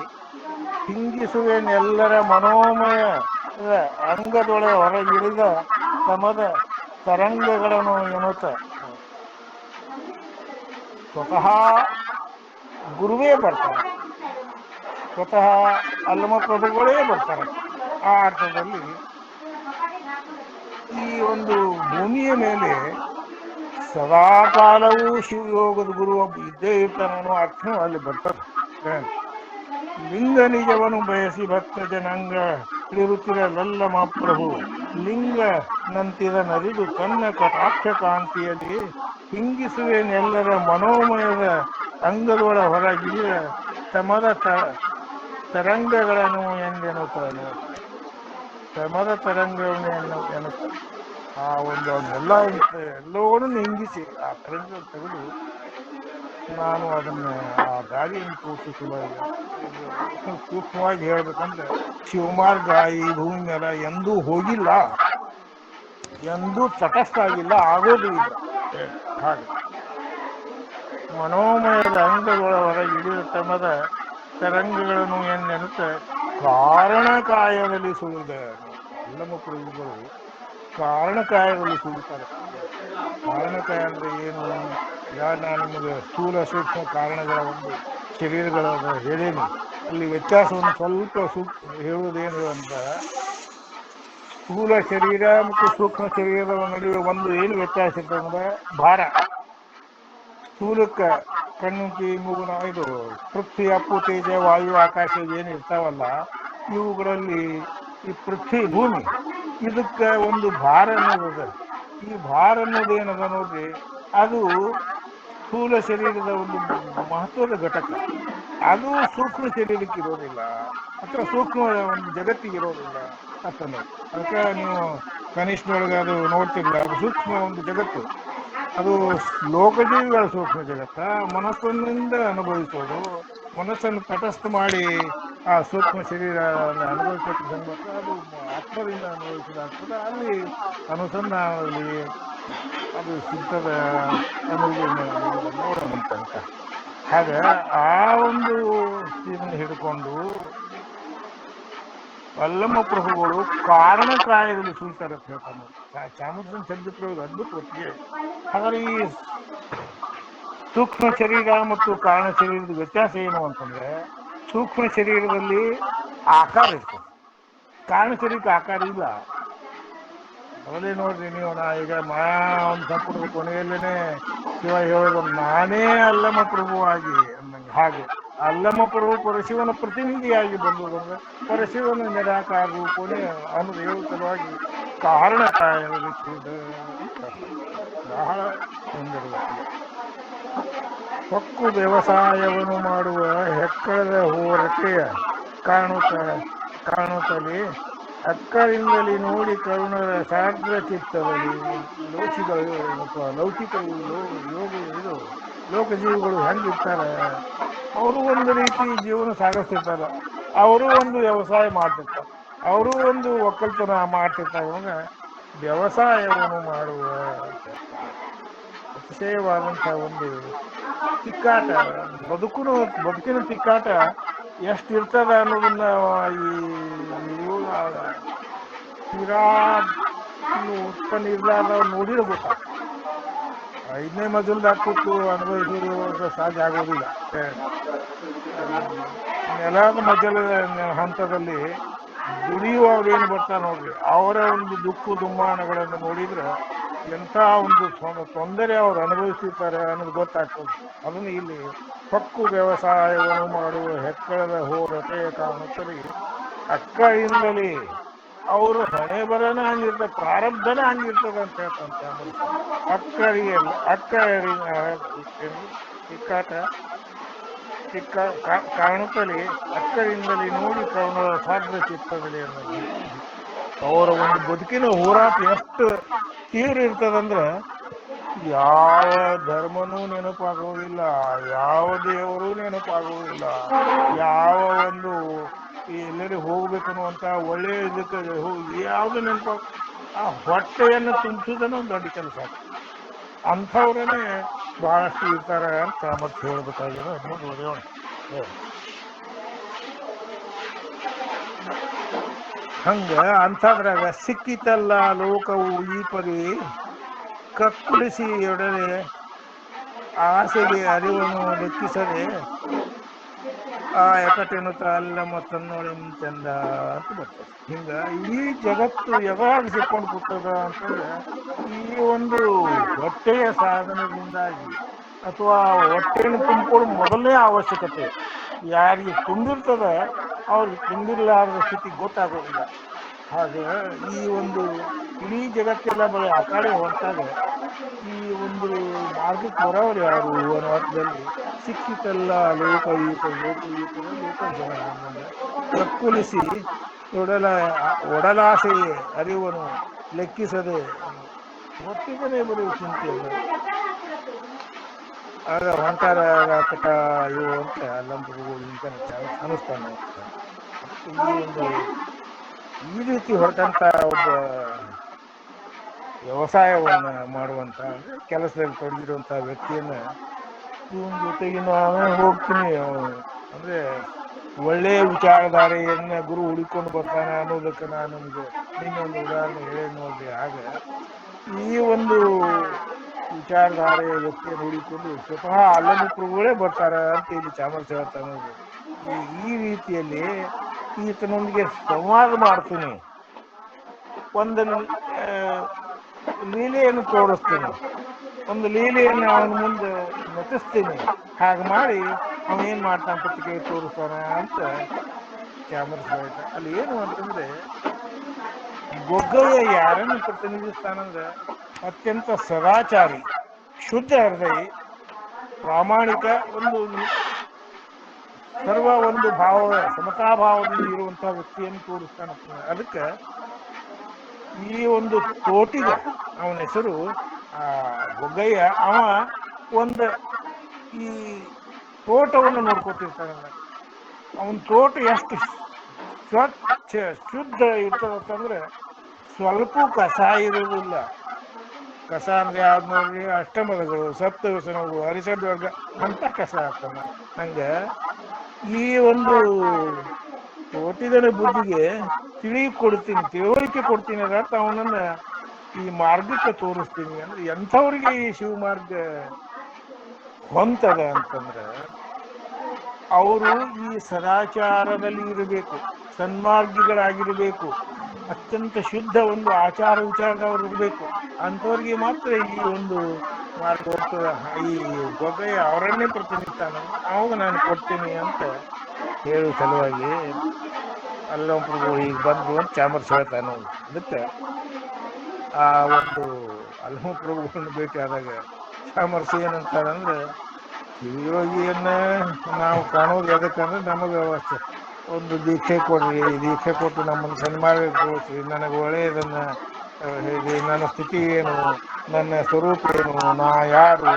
ಹಿಂಗಿಸುವೆನೆಲ್ಲರ ಮನೋಮಯ ಅಂಗದೊಳಗೆ ಹೊರಗಿಳಿದ ತಮದ ತರಂಗಗಳನ್ನು ಎನ್ನುತ್ತ ಸ್ವತಃ ಗುರುವೇ ಬರ್ತಾರೆ, ಸ್ವತಃ ಅಲ್ಲಮ ಪ್ರಭುಗಳೇ ಬರ್ತಾರೆ. ಆ ಅರ್ಥದಲ್ಲಿ ಈ ಒಂದು ಭೂಮಿಯ ಮೇಲೆ ಸದಾ ಕಾಲವೂ ಶಿವಯೋಗದ ಗುರು ಇದ್ದೇ ಇರ್ತಾನೆ ಅನ್ನೋ ಅರ್ಥ ಅಲ್ಲಿ ಬರ್ತದೆ. ಲಿಂಗ ನಿಜವನ್ನು ಬಯಸಿ ಭಕ್ತ ಜನಾಂಗ ಇರುತ್ತಿರಲಲ್ಲಮ ಪ್ರಭು ಲಿಂಗ ನಂತಿದ ನರಿದು ತನ್ನ ಕಟಾಕ್ಷ ಕಾಂತಿಯಲ್ಲಿ ಹಿಂಗಿಸುವೆನೆಲ್ಲರ ಮನೋಮಯದ ಅಂಗದೊಳ ಹೊರಗಿಳಿದ ತಮದ ತರಂಗಗಳನ್ನು ಎಂದೆನ್ನುತ್ತಾನೆ. ತಮದ ತರಂಗವನ್ನು ಎನ್ನುತ್ತಾರೆ. ಆ ಒಂದು ಎಲ್ಲವನ್ನೂ ಹಿಂಗಿಸಿ ಆ ತರಂಗ ತೆಗೆದು ನಾನು ಅದನ್ನು ಆ ದಾರಿಯನ್ನು ತೋರಿಸುತ್ತಿಲ್ಲ. ಸೂಕ್ಷ್ಮವಾಗಿ ಹೇಳ್ಬೇಕಂದ್ರೆ ಶಿವಮಾರ್ಗ ಈ ಭೂಮಿ ಮೇಲೆ ಎಂದೂ ಹೋಗಿಲ್ಲ, ಎಂದೂ ತಟಸ್ಥ ಆಗಿಲ್ಲ, ಆಗೋದು ಇಲ್ಲ. ಹಾಗೆ ಮನೋಮಯದ ಅಂಗಗಳ ಹೊರಗೆ ಹಿಡಿದ ತಮದ ತರಂಗಗಳನ್ನು ಎಂದೆನ್ನುತ್ತ ಕಾರಣಕಾಯದಲ್ಲಿ ಸುಳಿದ ಅಲ್ಲಮ ಪ್ರಭುಗಳು ಕಾರಣಕಾಯದಲ್ಲಿ ಸುಳಿತಾರೆ. ಕಾರಣಕಾಯ ಅಂದ್ರೆ ಏನು? ನಾನು ನಿಮಗೆ ಸ್ಥೂಲ ಸೂಕ್ಷ್ಮ ಕಾರಣಗಳ ಒಂದು ಶರೀರಗಳ ಹೇಳೇನಿ. ಅಲ್ಲಿ ವ್ಯತ್ಯಾಸವನ್ನು ಸ್ವಲ್ಪ ಹೇಳುವುದೇನು ಅಂತ, ಸ್ಥೂಲ ಶರೀರ ಮತ್ತು ಸೂಕ್ಷ್ಮ ಶರೀರದ ನಡುವೆ ಒಂದು ಏನು ವ್ಯತ್ಯಾಸ ಇರ್ತದೆ ಅಂದ್ರೆ ಭಾರ. ಸ್ಥೂಲಕ್ಕೆ ಕಣ್ಣು ಕಿವಿ ಮೂಗು ಇದು ಪೃಥ್ವಿ ಅಪ್ಪು ತೇಜ ವಾಯು ಆಕಾಶ ಏನು ಇರ್ತಾವಲ್ಲ, ಇವುಗಳಲ್ಲಿ ಈ ಪೃಥ್ವಿ ಭೂಮಿ ಇದಕ್ಕೆ ಒಂದು ಭಾರ ಅನ್ನೋದು. ಈ ಭಾರ ಅನ್ನೋದೇನದ ನೋಡ್ರಿ, ಅದು ಸ್ಥೂಲ ಶರೀರದ ಒಂದು ಮಹತ್ವದ ಘಟಕ. ಅದು ಸೂಕ್ಷ್ಮ ಶರೀರಕ್ಕೆ ಇರೋದಿಲ್ಲ ಅಥವಾ ಸೂಕ್ಷ್ಮ ಒಂದು ಜಗತ್ತಿಗೆ ಇರೋದಿಲ್ಲ ಅಂತಂದ್ರೆ. ಅದಕ್ಕೆ ನೀವು ಕನಿಷ್ಠೊಳಗೆ ಅದು ನೋಡ್ತಿರಲಿಲ್ಲ, ಅದು ಸೂಕ್ಷ್ಮ ಒಂದು ಜಗತ್ತು. ಅದು ಲೋಕಜೀವಿಗಳ ಸೂಕ್ಷ್ಮ ಜಗತ್ತ. ಮನಸ್ಸಿನಿಂದ ಅನುಭವಿಸೋದು, ಮನಸ್ಸನ್ನು ತಟಸ್ಥ ಮಾಡಿ ಆ ಸೂಕ್ಷ್ಮ ಶರೀರ ಅನುಭವಿಸೋಕೆ ಸಂಬಂಧ ಅದು ಆತ್ಮದಿಂದ ಅನುಭವಿಸಲಾಗ್ತದೆ. ಅಲ್ಲಿ ಅನುಸಂಧಾನದಲ್ಲಿ ಅದು ಸಿಗ್ತದೆ ಅನ್ನೋದು ನೋಡೋಣಂತ. ಹಾಗೆ ಆ ಒಂದು ಇದನ್ನು ಹಿಡ್ಕೊಂಡು ಅಲ್ಲಮ ಪ್ರಭುಗಳು ಕಾರಣಕಾಯದಲ್ಲಿ ಸುಳ್ತಾರೆ ಅಂತ ಹೇಳ್ತಾನೆ. ಚಾಮುಂಡನ ಚಂದ್ರಪ್ರಭು ಅದ್ಭುತ ಒಟ್ಟಿಗೆ. ಹಾಗಾದ್ರೆ ಈ ಸೂಕ್ಷ್ಮ ಶರೀರ ಮತ್ತು ಕಾರಣ ಶರೀರದ ವ್ಯತ್ಯಾಸ ಏನು ಅಂತಂದ್ರೆ, ಸೂಕ್ಷ್ಮ ಶರೀರದಲ್ಲಿ ಆಕಾರ ಇರ್ತದೆ, ಕಾರಣ ಶರೀರಕ್ಕೆ ಆಕಾರ ಇಲ್ಲ. ಮೊದಲೇ ನೋಡ್ರಿ ನೀವು, ಈಗ ಒಂದು ಸಂಪುಟದ ಕೊನೆಯಲ್ಲೇನೆ ಶಿವ ಹೇಳೋದು ನಾನೇ ಅಲ್ಲಮ ಪ್ರಭುವಾಗಿ ಅನ್ನಂಗೆ. ಹಾಗೆ ಅಲ್ಲಮ ಪ್ರಭು ಪರಶಿವನ ಪ್ರತಿನಿಧಿಯಾಗಿ ಬಂದುದಂದ್ರೆ ಪರಶಿವನ ನಿರಾಕಾರ ರೂಪನೇ ಅನ್ನೋದು ಹೇಳುವ ಸಲುವಾಗಿ ಕಾರಣಕಾಯದಲ್ಲಿ ಬಹಳ ಹೊಂದಿರುತ್ತದೆ. ಹೊಕ್ಕು ವ್ಯವಸಾಯವನ್ನು ಮಾಡುವ ಹೆಕ್ಕಳದ ಹೋರಟೆಯ ಕಾಣುತ್ತಲೇ ಅಕ್ಕರಿಂದಲೇ ನೋಡಿ ಕರುಣರ ಸಾರ್ದ್ರ ಚಿತ್ತದಲ್ಲಿ ಲೌಕಿಕರು ಲೋಕಜೀವಿಗಳು ಹೆಂಗಿರ್ತಾರೆ, ಅವರು ಒಂದು ರೀತಿ ಜೀವನ ಸಾಗಿಸ್ತಿರ್ತಾರೆ, ಅವರು ಒಂದು ವ್ಯವಸಾಯ ಮಾಡ್ತಿರ್ತಾರೆ, ಅವರು ಒಂದು ಒಕ್ಕಲ್ತನ ಮಾಡ್ತಿರ್ತಾರೆ. ಅವಾಗ ವ್ಯವಸಾಯವನ್ನು ಮಾಡುವ ಅತಿಶಯವಾದಂಥ ಒಂದು ತಿಕ್ಕಾಟ, ಬದುಕಿನ ತಿಕ್ಕಾಟ ಎಷ್ಟಿರ್ತದ ಅನ್ನೋದನ್ನ ಈ ತೀರಾ ಉತ್ಪನ್ನ ಇರ್ಲಾರ್ದವ್ರು ನೋಡಿದ್ರೆ ಗೊತ್ತಾಗ. 5ನೇ ಮಜಲ್ದಾಗ ಕೂತು ಅನುಭವಿಸೋದು ಸಾಧ್ಯ ಆಗೋದಿಲ್ಲ. ನೆಲದ ಮಜಲದ ಹಂತದಲ್ಲಿ ದುಡಿಯುವವ್ರು ಏನು ಬರ್ತಾರೆ ನೋಡ್ರಿ, ಅವರ ಒಂದು ದುಃಖ ದುಮ್ಮಾನಗಳನ್ನು ನೋಡಿದ್ರೆ ಎಂಥ ಒಂದು ತೊಂದರೆ ಅವ್ರು ಅನುಭವಿಸಿರ್ತಾರೆ ಅನ್ನೋದು ಗೊತ್ತಾಗ್ತದೆ. ಅದನ್ನು ಇಲ್ಲಿ ಹೊಕ್ಕು ವ್ಯವಸಾಯವನ್ನು ಮಾಡುವ ಹೆಕ್ಕಳದ ಹೋರಟೆ ಕಾಣುತ್ತದೆ ಅಕ್ಕಳಿಂದಲೇ ಅವ್ರ ಹಣೆ ಬರನ ಹಂಗಿರ್ತದೆ, ಪ್ರಾರಬ್ಧನ ಹಂಗಿರ್ತದೆ ಅಂತ ಹೇಳ್ತಂತೆ ಮನುಷ್ಯ. ಅಕ್ಕಳಿಗೆಲ್ಲ ಇಕ್ಕಾಟ ಚಿಕ್ಕ ಕಾಣುತ್ತಲೇ ಅಕ್ಕಳಿಂದಲೇ ನೋಡಿ ಕವನ ಸಾಧ್ರ ಚಿತ್ತದಲ್ಲಿ ಅನ್ನೋದು. ಅವರ ಒಂದು ಬದುಕಿನ ಹೋರಾಟ ಎಷ್ಟು ತೀವ್ರ ಇರ್ತದಂದ್ರೆ ಯಾವ ಧರ್ಮನೂ ನೆನಪಾಗುವುದಿಲ್ಲ, ಯಾವ ದೇವರು ನೆನಪಾಗುವುದಿಲ್ಲ, ಯಾವ ಒಂದು ಎಲ್ಲರೂ ಹೋಗ್ಬೇಕನ್ನುವಂತ ಒಳ್ಳೆಯ ಇದಕ್ಕೆ ಯಾವುದು ನೆನಪಾಗ ಆ ಹೊಟ್ಟೆಯನ್ನು ತುಂಬಿಸೋದನ್ನ ಒಂದು ದೊಡ್ಡ ಕೆಲಸ. ಅಂಥವ್ರನ್ನೇ ಬಹಳಷ್ಟು ಇರ್ತಾರೆ ಅಂತ ಮತ್ತೆ ಹೇಳ್ಬೇಕಾಗಿದೆ. ಅದನ್ನು ಓದೋಣ. ಹಂಗ ಅಂಥದ್ರಾಗ ಸಿಕ್ಕಿತಲ್ಲ ಲೋಕವು ಈ ಪರಿ ಕಕ್ಕುಳಿಸಿ ಒಡನೆ ಆಸೆಗೆ ಅರಿವನ್ನು ಲೆಕ್ಕಿಸದೆ ಆ ಎಕಟೆನ್ನುತ್ತ ಅಲ್ಲ ಮತ್ತನ್ನೋಳೆಂತೆಂದ ಅಂತ ಬರ್ತದೆ. ಹಿಂಗ ಈ ಜಗತ್ತು ಯಾವಾಗ ಸಿಕ್ಕೊಂಡು ಕೂತದ ಅಂತಂದ್ರೆ ಈ ಒಂದು ಹೊಟ್ಟೆಯ ಸಾಧನದಿಂದಾಗಿ, ಅಥವಾ ಹೊಟ್ಟೆಯನ್ನು ತುಂಬಿಕೊಳ್ಳೋ ಮೊದಲನೇ ಅವಶ್ಯಕತೆ ಯಾರಿಗೆ ತುಂಬಿರ್ತದ ಅವ್ರಿಗೆ ತುಂಬಿರ್ಲಾರದ ಸ್ಥಿತಿ ಗೊತ್ತಾಗೋದಿಲ್ಲ. ಹಾಗೆ ಈ ಒಂದು ಇಡೀ ಜಗತ್ತೆಲ್ಲ ಬರೀ ಆ ಕಡೆ ಹೊರಟಾಗ ಈ ಒಂದು ಮಾರ್ಗಕ್ಕೆ ಬರೋರು ಯಾರು ಅನ್ನೋ ಅರ್ಥದಲ್ಲಿ ಸಿಕ್ಕಿತಲ್ಲ ಲೋಕ ಜನ ಕಕ್ಕುಲಿಸಿ ಒಡಲಾಸೆ ಅರಿವನು ಲೆಕ್ಕಿಸದೆ ಒಟ್ಟಿಗನೇ ಬರೀ ಚಿಂತೆಯಲ್ಲ ಆಗ ಹೊಂಟಾರ ಕಟ ಇವು ಅಂತ ಅಲ್ಲಂಬರು ಅಂತ ಅನಿಸ್ತಾನೆ. ಈ ರೀತಿ ಹೊರಟಂತ ಒಬ್ಬ ವ್ಯವಸಾಯವನ್ನ ಮಾಡುವಂತ ಅಂದ್ರೆ ಕೆಲಸದಲ್ಲಿ ತೊಡಗಿರುವಂತ ವ್ಯಕ್ತಿಯನ್ನ ಇವನ್ ಜೊತೆಗೆ ನಾನೇ ಹೋಗ್ತೀನಿ, ಅಂದ್ರೆ ಒಳ್ಳೆಯ ವಿಚಾರಧಾರೆಯನ್ನ ಗುರು ಹುಡುಕೊಂಡು ಬರ್ತಾನೆ ಅನ್ನೋದಕ್ಕೆ ನಾನು ನಿಮ್ಗೆ ನಿನ್ನೊಂದು ಉದಾಹರಣೆ ಹೇಳಿ ನೋಡ್ರಿ. ಆಗ ಈ ಒಂದು ವಿಚಾರಧಾರೆಯ ವ್ಯಕ್ತಿಯನ್ನು ಹುಡುಕೊಂಡು ಸ್ವತಃ ಅಲ್ಲಮುಖರುಗಳೇ ಬರ್ತಾರ ಅಂತ ಇಲ್ಲಿ ಚಾಮರಸಿ ಹೇಳ್ತಾನೆ. ಈ ರೀತಿಯಲ್ಲಿ ಈತನೊಂದಿಗೆ ಸಂವಾದ ಮಾಡ್ತೀನಿ, ಒಂದು ಲೀಲೆಯನ್ನು ತೋರಿಸ್ತೀನಿ, ಒಂದು ಲೀಲೆಯನ್ನು ಅವನ ಮುಂದೆ ನಟಿಸ್ತೀನಿ. ಹಾಗೆ ಮಾಡಿ ಅವನೇನ್ ಮಾಡ್ತಾನೆ ಪತ್ರಿಕೆ ತೋರಿಸ್ತಾನ ಅಂತ ಚಾಮರಸಿ ಹೇಳ್ತಾನೆ. ಅಲ್ಲಿ ಏನು ಅಂತಂದ್ರೆ ಗೊಗ್ಗಯ್ಯ ಯಾರನ್ನು ಪ್ರತಿನಿಧಿಸ್ತಾನಂದ್ರೆ ಅತ್ಯಂತ ಸದಾಚಾರಿ, ಶುದ್ಧ ಹೃದಯ, ಪ್ರಾಮಾಣಿಕ, ಒಂದು ಸರ್ವ ಒಂದು ಭಾವ ಸಮತಾಭಾವದಿಂದ ಇರುವಂತಹ ವ್ಯಕ್ತಿಯನ್ನು ತೋರಿಸ್ತಾನ. ಅದಕ್ಕೆ ಈ ಒಂದು ತೋಟಿಗ ಅವನ ಹೆಸರು ಗೊಗ್ಗಯ್ಯ, ಅವ ಒಂದು ಈ ತೋಟವನ್ನು ನೋಡ್ಕೊತಿರ್ತಾನ. ಅವನ ತೋಟ ಎಷ್ಟು ಸ್ವಚ್ಛ ಶುದ್ಧ ಇರ್ತದಂತಂದ್ರೆ ಸ್ವಲ್ಪ ಕಸ ಇರೋದಿಲ್ಲ. ಕಸ ಅಂದ್ರೆ ಯಾವ್ದು ನೋಡ್ರಿ, ಅಷ್ಟಮದಗಳು, ಸಪ್ತವ್ಯಸನಗಳು, ಹರಿಸಡ್ವರ್ಗ ಅಂತ ಕಸ ಆಗ್ತಾನ. ಹಂಗ ಈ ಒಂದು ತೋಟಿಗನ ಬುದ್ಧಿಗೆ ತಿಳುವಳಿಕೆ ಕೊಡ್ತೀನಿ ಅದರ್ಥ ಅವನನ್ನ ಈ ಮಾರ್ಗಕ್ಕೆ ತೋರಿಸ್ತೀನಿ. ಅಂದ್ರೆ ಎಂಥವ್ರಿಗೆ ಈ ಶಿವ ಮಾರ್ಗ ಹೊಂತದ ಅಂತಂದ್ರೆ ಅವರು ಈ ಸದಾಚಾರದಲ್ಲಿ ಇರಬೇಕು, ಸನ್ಮಾರ್ಗಿಗಳಾಗಿರಬೇಕು, ಅತ್ಯಂತ ಶುದ್ಧ ಒಂದು ಆಚಾರ ವಿಚಾರದವ್ರು ಇರಬೇಕು. ಅಂಥವ್ರಿಗೆ ಮಾತ್ರ ಈ ಒಂದು ಮಾರ್ಗ ಹೋಗ್ತದ. ಈ ಗೊಗ್ಗಯ್ಯ ಅವರನ್ನೇ ಪ್ರತಿನಿಧಿಸ್ತಾನ, ಅವಾಗ ನಾನು ಕೊಡ್ತೀನಿ ಅಂತ ಹೇಳುವ ಸಲುವಾಗಿ ಅಲ್ಲೊಬ್ರು ಈಗ ಬಂದ್ರು ಅಂತ ಚಾಮರಸಿ ಹೇಳ್ತಾನೆ. ಅದಕ್ಕೆ ಆ ಒಂದು ಅಲ್ಲಮಪ್ರಭುಗಳನ್ನ ಭೇಟಿ ಆದಾಗ ಚಾಮರಸಿ ಏನಂತಾರಂದ್ರೆ, ಶಿವಯೋಗಿಯನ್ನ ನಾವು ಕಾಣೋದು ಎದಕ್ಕಂದ್ರೆ ನಮಗೆ ಒಂದು ದೀಕ್ಷೆ ಕೊಡ್ರಿ, ದೀಕ್ಷೆ ಕೊಟ್ಟು ನಮ್ಮನ್ನು ಸನ್ಮಾರ್ಗಗೊಳಿಸಿ, ನನಗೆ ಒಳ್ಳೆಯದನ್ನ ಹೇಳಿ, ನನ್ನ ಸ್ಥಿತಿ ಏನು, ನನ್ನ ಸ್ವರೂಪ ಏನು, ನಾ ಯಾರು,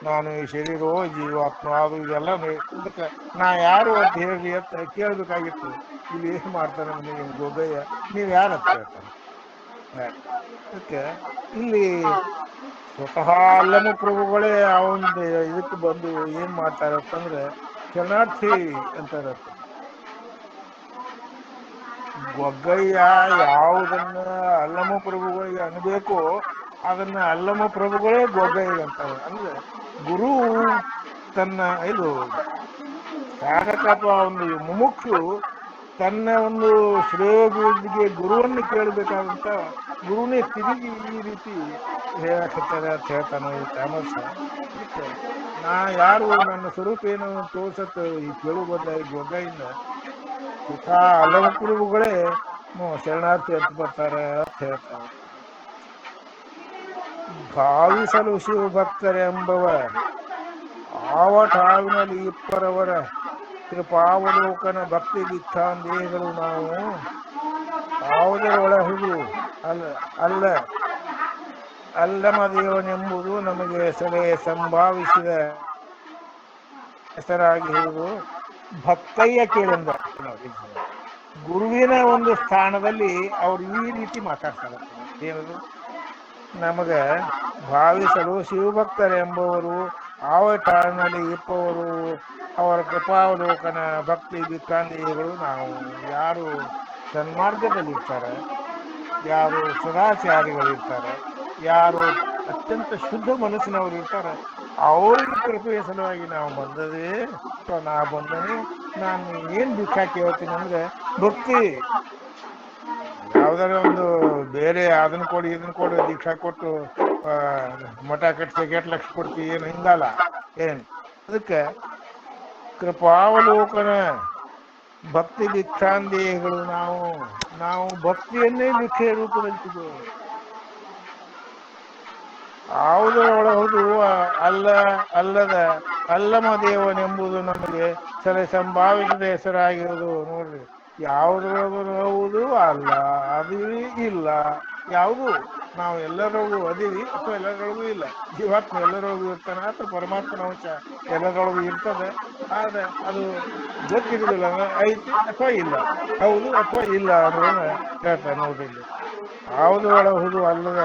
ನಾನು ಈ ಶರೀರ ಜೀವಾತ್ಮ, ಅದು ಇದೆಲ್ಲ ಅದಕ್ಕೆ ನಾ ಯಾರು ಅಂತ ಹೇಳಿ ಅಂತ ಕೇಳಬೇಕಾಗಿತ್ತು. ಇಲ್ಲಿ ಏನು ಮಾಡ್ತಾನೆ ನೀವು ಗೊಗ್ಗಯ್ಯ, ನೀವು ಯಾರು ಅಂತ ಹೇಳ್ತಾನೆ. ಅದಕ್ಕೆ ಇಲ್ಲಿ ಸ್ವತಃ ಅಲ್ಲಮ ಪ್ರಭುಗಳೇ ಅವನ ಇದಕ್ಕೆ ಬಂದು ಏನ್ ಮಾಡ್ತಾರೆ ಅಂತಂದ್ರೆ ಶರಣಾರ್ಥಿ ಅಂತಾರ. ಗೊಗ್ಗಯ್ಯ ಯಾವುದನ್ನ ಅಲ್ಲಮ ಪ್ರಭುಗಳಿಗೆ ಅನ್ಬೇಕೋ ಅದನ್ನ ಅಲ್ಲಮ ಪ್ರಭುಗಳೇ ಗೊಗ್ಗಯ್ಯ ಅಂತಾರೆ. ಅಂದ್ರೆ ಗುರು ತನ್ನ ಇದು ಸಾಧಕ ಅಥವಾ ಒಂದು ಮುಮುಕ್ಷು ತನ್ನ ಒಂದು ಶ್ರೇಯೋಭಿವೃದ್ಧಿಗೆ ಗುರುವನ್ನು ಕೇಳಬೇಕಾದಂತ ಗುರುನೇ ತಿರುಗಿ ಈ ರೀತಿ ಹೇಳಕತ್ತಾರೆ ಅಂತ ಹೇಳ್ತಾನೆ ಈ ಚಾಮರ್ಸ. ಅದಕ್ಕೆ ನಾ ಯಾರು ನನ್ನ ಸ್ವರೂಪ ಏನು ತೋರ್ಸತ್ ಈ ಕೇಳು ಬದಲಾಗಿ ಗೊಗ್ಗಯಿಂದ ಸುಖ ಅಲ್ಲದ ಕುರುಬುಗಳೇ ಶರಣಾರ್ಥಿ ಅಂತ ಬರ್ತಾರೆ ಅಂತ ಹೇಳ್ತಾರೆ. ಭಾವಿಸಲು ಶಿವಭಕ್ತರೆಂಬವ ಆವಟಾವಿನಲ್ಲಿ ಇಪ್ಪರವರ ಕೃಪಾವಲೋಕನ ಭಕ್ತಿ ದಿಕ್ಕಾಂದೇಹಗಳು ನಾವು ಯಾವುದರೊಳಹುದು ಅಲ್ಲ ಅಲ್ಲ ಅಲ್ಲಮದೇವನೆಂಬುದು ನಮಗೆ ಸೆಲೆ ಸಂಭಾವಿಸಿದ ಹೆಸರಾಗಿರುವುದು ಭಕ್ತಯ್ಯ ಕೇಳಿಂದ. ಗುರುವಿನ ಒಂದು ಸ್ಥಾನದಲ್ಲಿ ಅವ್ರು ಈ ರೀತಿ ಮಾತಾಡ್ತಾರೆ. ಏನದು ನಮಗ ಭಾವಿಸಲು ಶಿವಭಕ್ತರೆಂಬವರು ಆವಟಾಳಿನಲ್ಲಿ ಇಪ್ಪವರು ಅವರ ಕೃಪಾವಲೋಕನ ಭಕ್ತಿ ದಿಕ್ಕಾಂದೇಹಿಗಳು ನಾವು. ಯಾರು ಸನ್ಮಾರ್ಗದಲ್ಲಿರ್ತಾರೆ, ಯಾರು ಸದಾಚಾರಿಗಳಿರ್ತಾರೆ, ಯಾರು ಅತ್ಯಂತ ಶುದ್ಧ ಮನಸ್ಸಿನವರು ಇರ್ತಾರೆ, ಅವ್ರಿಗೆ ಕೃಪೆಯ ಸಲುವಾಗಿ ನಾವು ಬಂದದೇ ನಾ ಬಂದನೆ. ನಾನು ಏನ್ ಭಿಕ್ಷಾ ಕೇಳ್ತೀನಿ ಅಂದ್ರೆ ಭಕ್ತಿ. ಯಾವ್ದಾರ ಒಂದು ಬೇರೆ ಅದನ್ನ ಕೊಡಿ ಇದನ್ನ ಕೊಡು ದೀಕ್ಷಾ ಕೊಟ್ಟು ಮಠ ಕಟ್ಸಕ್ಕೆ 8 ಲಕ್ಷ ಕೊಡ್ತೀವಿ ಏನು ಹಿಂಗಲ್ಲ. ಏನ್ ಅದಕ್ಕೆ ಕೃಪಾವಲೋಕನ ಭಕ್ತಿ ಭಿಕ್ಷಾಂದೇಹಿಗಳು ನಾವು. ನಾವು ಭಕ್ತಿಯನ್ನೇ ಭಿಕ್ಷೆ ರೂಪದಲ್ಲಿ ಸಿಗುವ. ಯಾವುದರೊಳಹುದು ಅಲ್ಲ ಅಲ್ಲದ ಅಲ್ಲಮದೇವನೆಂಬುದು ನಮಗೆ ಸೆಲೆ ಸಂಭಾವಿಸಿದ ಹೆಸರಾಗಿರುವುದು. ನೋಡ್ರಿ, ಯಾವುದರೊಳಗುವುದು ಅಲ್ಲ ಅದು ಇಲ್ಲ. ಯಾವುದು ನಾವು ಎಲ್ಲರೊಳಗೂ ಅದೀವಿ ಅಥವಾ ಎಲ್ಲರೊಳಗೂ ಇಲ್ಲ. ಜೀವಾತ್ಮ ಎಲ್ಲರೊಳಗೂ ಇರ್ತಾನೆ ಅಥವಾ ಪರಮಾತ್ಮನ ಅಂಶ ಎಲ್ಲರೊಳಗೂ ಇರ್ತದೆ. ಆದ್ರೆ ಅದು ಗೊತ್ತಿರುವುದಿಲ್ಲ, ಐತಿ ಅಥವಾ ಇಲ್ಲ, ಹೌದು ಅಥವಾ ಇಲ್ಲ ಅನ್ನೋದನ್ನ ಹೇಳ್ತಾರೆ. ನೋಡ್ರಿ, ಯಾವುದರೊಳಹುದು ಅಲ್ಲದ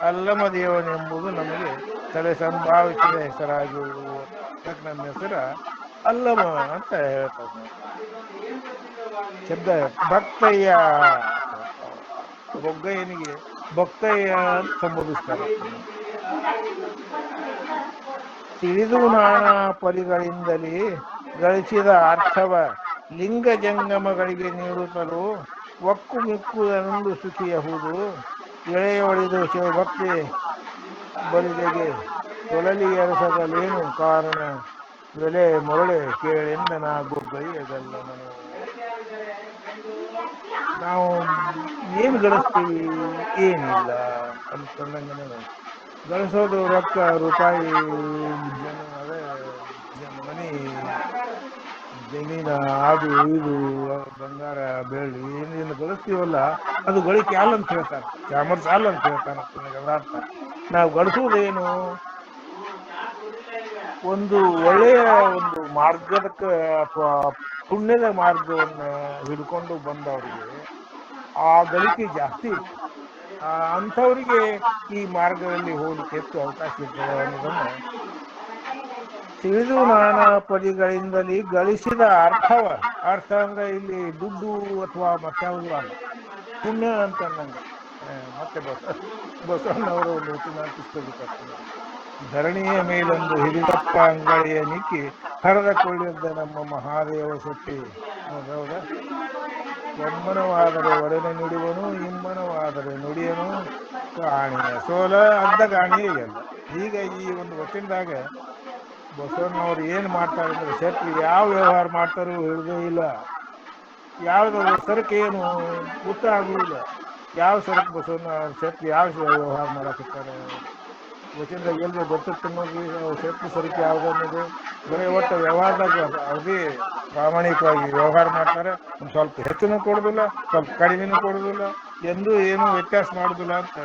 ಅಲ್ಲಮದೇವನೆಂಬುದು ನಮಗೆ ತಲೆ ಸಂಭಾವಿಸಿದ ಹೆಸರಾಗಿರುವುದು. ಅದಕ್ಕೆ ನಮ್ಮ ಹೆಸರ ಅಲ್ಲಮ ಅಂತ ಹೇಳ್ತಾರೆ. ಶಬ್ದ ಭಕ್ತಯ್ಯ, ಗೊಗ್ಗಯ್ಯನಿಗೆ ಭಕ್ತಯ್ಯ ಅಂತ ಸಂಬೋಧಿಸ್ತಾರೆ. ತಿಳಿದು ನಾನಾ ಪರಿಗಳಿಂದಲೇ ಗಳಿಸಿದ ಅರ್ಥವ ಲಿಂಗ ಜಂಗಮಗಳಿಗೆ ನೀಡುತ್ತಲೂ ಒಕ್ಕು ಮಿಕ್ಕುವುದೆಂದು ಸುಖಿಯಹುದು. ಎಳೆಯೊಳಿದು ಶಿವಭಕ್ತಿ ಬಲಿದೆಗೆ ತೊಳಲಿ ಎರಸದಲೇನು ಕಾರಣ ಬೆಲೆ ಮೊರಳೆ ಕೇಳೆಂದ ನಾ ಗೊಗ್ಗಯ್ಯಗಲ್ಲ. ನಾವು ಏನು ಗಳಿಸ್ತೀವಿ? ಏನಿಲ್ಲ ಅಂತಂದಂಗೆ ಗಳಿಸೋದು ರೊಕ್ಕ ರೂಪಾಯಿ ಅದೇ ಮನಿ ಜಮೀನ ಅದು ಇದು ಬಂಗಾರ ಬೆಳ್ಳಿ ಏನೇನು ಗಳಿಸ್ತೀವಲ್ಲ ಅದು ಗಳಿಕೆ ಅಲ್ಲ ಅಂತ ಹೇಳ್ತಾರೆ. ಚಾಮರ್ಸ್ ಅಲ್ಲ ಅಂತ ಹೇಳ್ತಾನೆ. ಅರ್ಥ ನಾವು ಗಳಿಸೋದೇನು? ಒಂದು ಒಳ್ಳೆಯ ಒಂದು ಮಾರ್ಗದಕ್ಕೆ ಅಥವಾ ಪುಣ್ಯದ ಮಾರ್ಗವನ್ನ ಹಿಡ್ಕೊಂಡು ಬಂದವರಿಗೆ ಆ ಗಳಿಕೆ ಜಾಸ್ತಿ ಇರ್ತದೆ. ಅಂಥವರಿಗೆ ಈ ಮಾರ್ಗದಲ್ಲಿ ಹೋಗ್ಲಿಕ್ಕೆ ಹೆಚ್ಚು ಅವಕಾಶ ಇರ್ತದೆ ಅನ್ನೋದನ್ನ ತಿಳಿದು ನಾನಾ ಪದಿಗಳಿಂದಲೇ ಗಳಿಸಿದ ಅರ್ಥವ. ಅರ್ಥ ಅಂದ್ರೆ ಇಲ್ಲಿ ದುಡ್ಡು ಅಥವಾ ಮತ್ತಾವುದು ಅಲ್ಲ, ಪುಣ್ಯ ಅಂತ ನಂಗೆ. ಮತ್ತೆ ಬಸವಣ್ಣವರು ಒಂದು ವಚನ ಪುಸ್ತಕ, ಧರಣಿಯ ಮೇಲೊಂದು ಹಿರಿಯಪ್ಪ ಅಂಗಡಿಯ ನಿಕ್ಕಿ ಹರದ ಕೊಳ್ಳಿದ್ದ ನಮ್ಮ ಮಹಾದೇವ ಶೆಟ್ಟಿ. ಹೌದಾ? ಒಮ್ಮನವಾದರೆ ಒಡನೆ ನುಡಿವನು, ಇಮ್ಮನವಾದರೆ ನುಡಿಯನು, ಕಾಣಿಯ ಸೋಲ ಅರ್ಧ ಕಾಣಿಯೇ ಇಲ್ಲ. ಈಗ ಈ ಒಂದು ವಚನದಾಗ ಬಸವಣ್ಣವ್ರು ಏನು ಮಾಡ್ತಾರೆ ಅಂದ್ರೆ, ಶೆಟ್ಟಿ ಯಾವ ವ್ಯವಹಾರ ಮಾಡ್ತಾರೋ ಹಿಡಿದೇ ಇಲ್ಲ. ಯಾವ್ದು ಸರಕು ಏನು ಗೊತ್ತಾಗುವುದಿಲ್ಲ. ಯಾವ ಸರಕು ಬಸವಣ್ಣ ಶೆಟ್ಟಿ ಯಾವ ವ್ಯವಹಾರ ಮಾಡಾಕತ್ತಾರೆ ವಚನದಾಗ ಎಲ್ರು ಗೊತ್ತಿತ್ತು ನೋಡ್ರಿ. ಶೆಟ್ಟಿ ಸರಕು ಯಾವ್ದು ಅನ್ನೋದು ಬರೀ ಒಟ್ಟು ವ್ಯವಹಾರದಾಗ ಅದೇ ಪ್ರಾಮಾಣಿಕವಾಗಿ ವ್ಯವಹಾರ ಮಾಡ್ತಾರೆ. ಒಂದು ಸ್ವಲ್ಪ ಹೆಚ್ಚಿನೂ ಕೊಡುದಿಲ್ಲ, ಸ್ವಲ್ಪ ಕಡಿಮೆನೂ ಕೊಡುದಿಲ್ಲ, ಎಂದೂ ಏನು ವ್ಯತ್ಯಾಸ ಮಾಡುದಿಲ್ಲ ಅಂತ.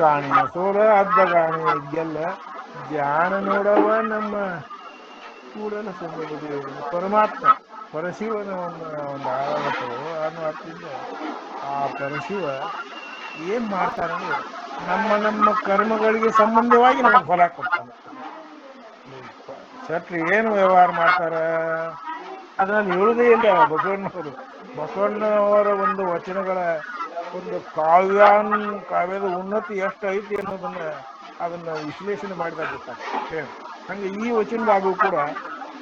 ಕಾಣಿಯ ಸೋಲ ಅರ್ಧ ಗಾಣಿ ಗೆಲ್ಲ ಜಾಣ ನೋಡವ ನಮ್ಮ ಕೂಡಲ ಸಂಗಮದೇವ ಪರಮಾತ್ಮ ಪರಶಿವನ ಒಂದು ಆರಾಧಕರು ಅನ್ನೋ ಅರ್ಥದಿಂದ ಆ ಪರಶಿವ ಏನ್ ಮಾಡ್ತಾರಂದ್ರೆ ನಮ್ಮ ಕರ್ಮಗಳಿಗೆ ಸಂಬಂಧವಾಗಿ ನಮಗೆ ಫಲ ಕೊಡ್ತಾನೆ. ಶೆಟ್ರಿ ಏನು ವ್ಯವಹಾರ ಮಾಡ್ತಾರ ಅದನ್ನು ಹೇಳುವುದೇ ಇಲ್ಲ ಬಸವಣ್ಣವರು. ಬಸವಣ್ಣವರ ಒಂದು ವಚನಗಳ ಒಂದು ಕಾವ್ಯದ ಉನ್ನತಿ ಎಷ್ಟು ಐತಿ ಅನ್ನೋದನ್ನ ಅದನ್ನ ವಿಶ್ಲೇಷಣೆ ಮಾಡಿದಾಗ ಗೊತ್ತಾಗ್ತದೆ. ಹಂಗೆ ಈ ವಚನದಾಗೂ ಕೂಡ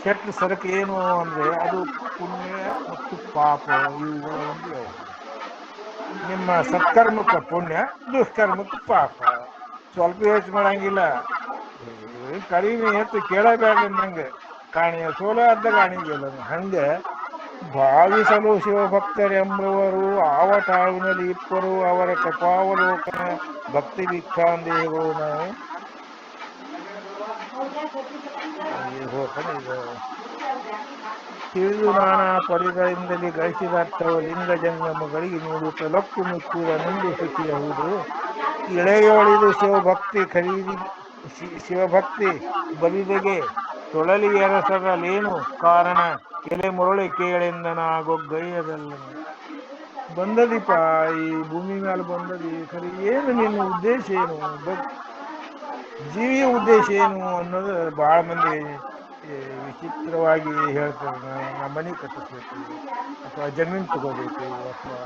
ಶೆಟ್ಟಿ ಸರಕು ಏನು ಅಂದ್ರೆ ಅದು ಪುಣ್ಯ ಮತ್ತು ಪಾಪ ಇವುಗಳ ಒಂದು ವ್ಯವಹಾರ. ನಿಮ್ಮ ಸತ್ಕರ್ಮಕ್ಕೆ ಪುಣ್ಯ, ದುಷ್ಕರ್ಮಕ್ಕೆ ಪಾಪ. ಸ್ವಲ್ಪ ಹೆಚ್ಚು ಮಾಡಂಗಿಲ್ಲ. ಕಡಿಮೆ ಹೆಚ್ಚು ಕೇಳಬೇಡ್ರಿ ನಂಗೆ. ಕಾಣಿಯ ಸೋಲ ಅದ್ದ ಕಾಣಿಗಿಲ್ಲ ಹಂಗೆ ಭಾವಿಸಲು ಶಿವಭಕ್ತರೆಂಬುವರು ಆವ ಟಾವಿನಲ್ಲಿ ಇಪ್ಪರು ಅವರ ಕೃಪಾವಲೋಕನ ಭಕ್ತಿ ಭಿಕ್ಷಾಂದೇಹಿಗಳು ನಾವು ಹೋಗ್ತಾನೆ ಇದು ತಿಳಿದು ನಾನಾ ಪರಿಗಳಿಂದಲೇ ಗಳಿಸಿದ ಅರ್ಥವ ಲಿಂಗ ಜಂಗಮಗಳಿಗೆ ನೀಡುತ್ತ ಲಕ್ಕು ಮಿಕ್ಕುವುದನೆಂದು ಶುಚಿಯಹುದು. ಇಳೆಯೊಳಿದು ಶಿವಭಕ್ತಿ ಖರೀದಿ ಶಿವಭಕ್ತಿ ಬಲಿದೆಗೆ ತೊಳಲಿ ಎರಸರಲೇನು ಕಾರಣ ಎಲೆ ಮುರಳಿ ಕೇಳೆಂದನಾಗೊಗ್ಗಯ್ಯದಲ್ಲ. ಬಂದದಿಪ್ಪ ಈ ಭೂಮಿ ಮೇಲೆ ಬಂದದಿ ಖರೀ ಏನು ನಿನ್ನ ಉದ್ದೇಶ ಏನು, ಜೀವಿಯ ಉದ್ದೇಶ ಏನು ಅನ್ನೋದು ಬಹಳ ಮಂದಿ ವಿಚಿತ್ರವಾಗಿ ಹೇಳ್ತಾರೆ. ನಮ್ಮ ಮನೆ ಕಟ್ಟಿಸ್ಬೇಕು ಅಥವಾ ಜಮೀನು ತಗೋಬೇಕು ಅಥವಾ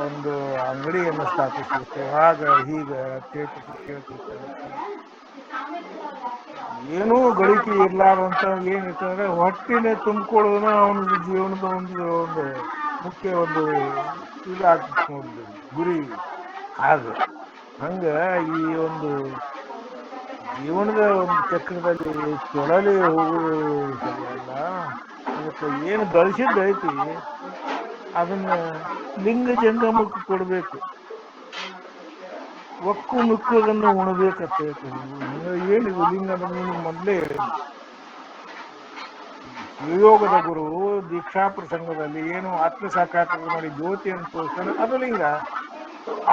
ಒಂದು ಅಂಗಡಿಯನ್ನು ಸ್ಥಾಪಿಸ್ಬೇಕು ಆಗ ಹೀಗ ಕೇಳ್ತಿರ್ತಾರೆ. ಏನೂ ಗಳಿಕೆ ಇರ್ಲಾರಂತ ಏನಿರ್ತಂದ್ರೆ ಹೊಟ್ಟಿನೇ ತುಂಬಿಕೊಳ್ಳೋದನ್ನ ಅವನ ಜೀವನದ ಒಂದು ಮುಖ್ಯ ಒಂದು ಇದಾಗ್ತದೆ ನೋಡಿ ಗುರಿ. ಹಾಗೆ ಹಂಗ ಈ ಒಂದು ಜೀವನದ ಒಂದು ಚಕ್ರದಲ್ಲಿ ತೊಳಲಿ ಹೋಗುವುದು ಸರಿಯಲ್ಲ. ಅದಕ್ಕೆ ಏನು ಗಳಿಸಿದ್ದೈತಿ ಅದನ್ನ ಲಿಂಗ ಜಂಗಮಕ್ಕೆ ಕೊಡ್ಬೇಕು. ಒಕ್ಕು ಮಿಕ್ಕುವುದನ್ನು ಉಣಬೇಕತ್ತೆ. ಏನಿದು ಲಿಂಗ ಅಂದ್ರೆ ನಿಮಗೆ ಮೊದಲೇ ಹೇಳಿ ಶಿವಯೋಗದ ಗುರು ದೀಕ್ಷಾ ಪ್ರಸಂಗದಲ್ಲಿ ಏನು ಆತ್ಮ ಸಾಕಾರದ ಮಾಡಿ ಜ್ಯೋತಿಯನ್ನು ತೋರಿಸ್ತಾನೆ ಅದು ಲಿಂಗ.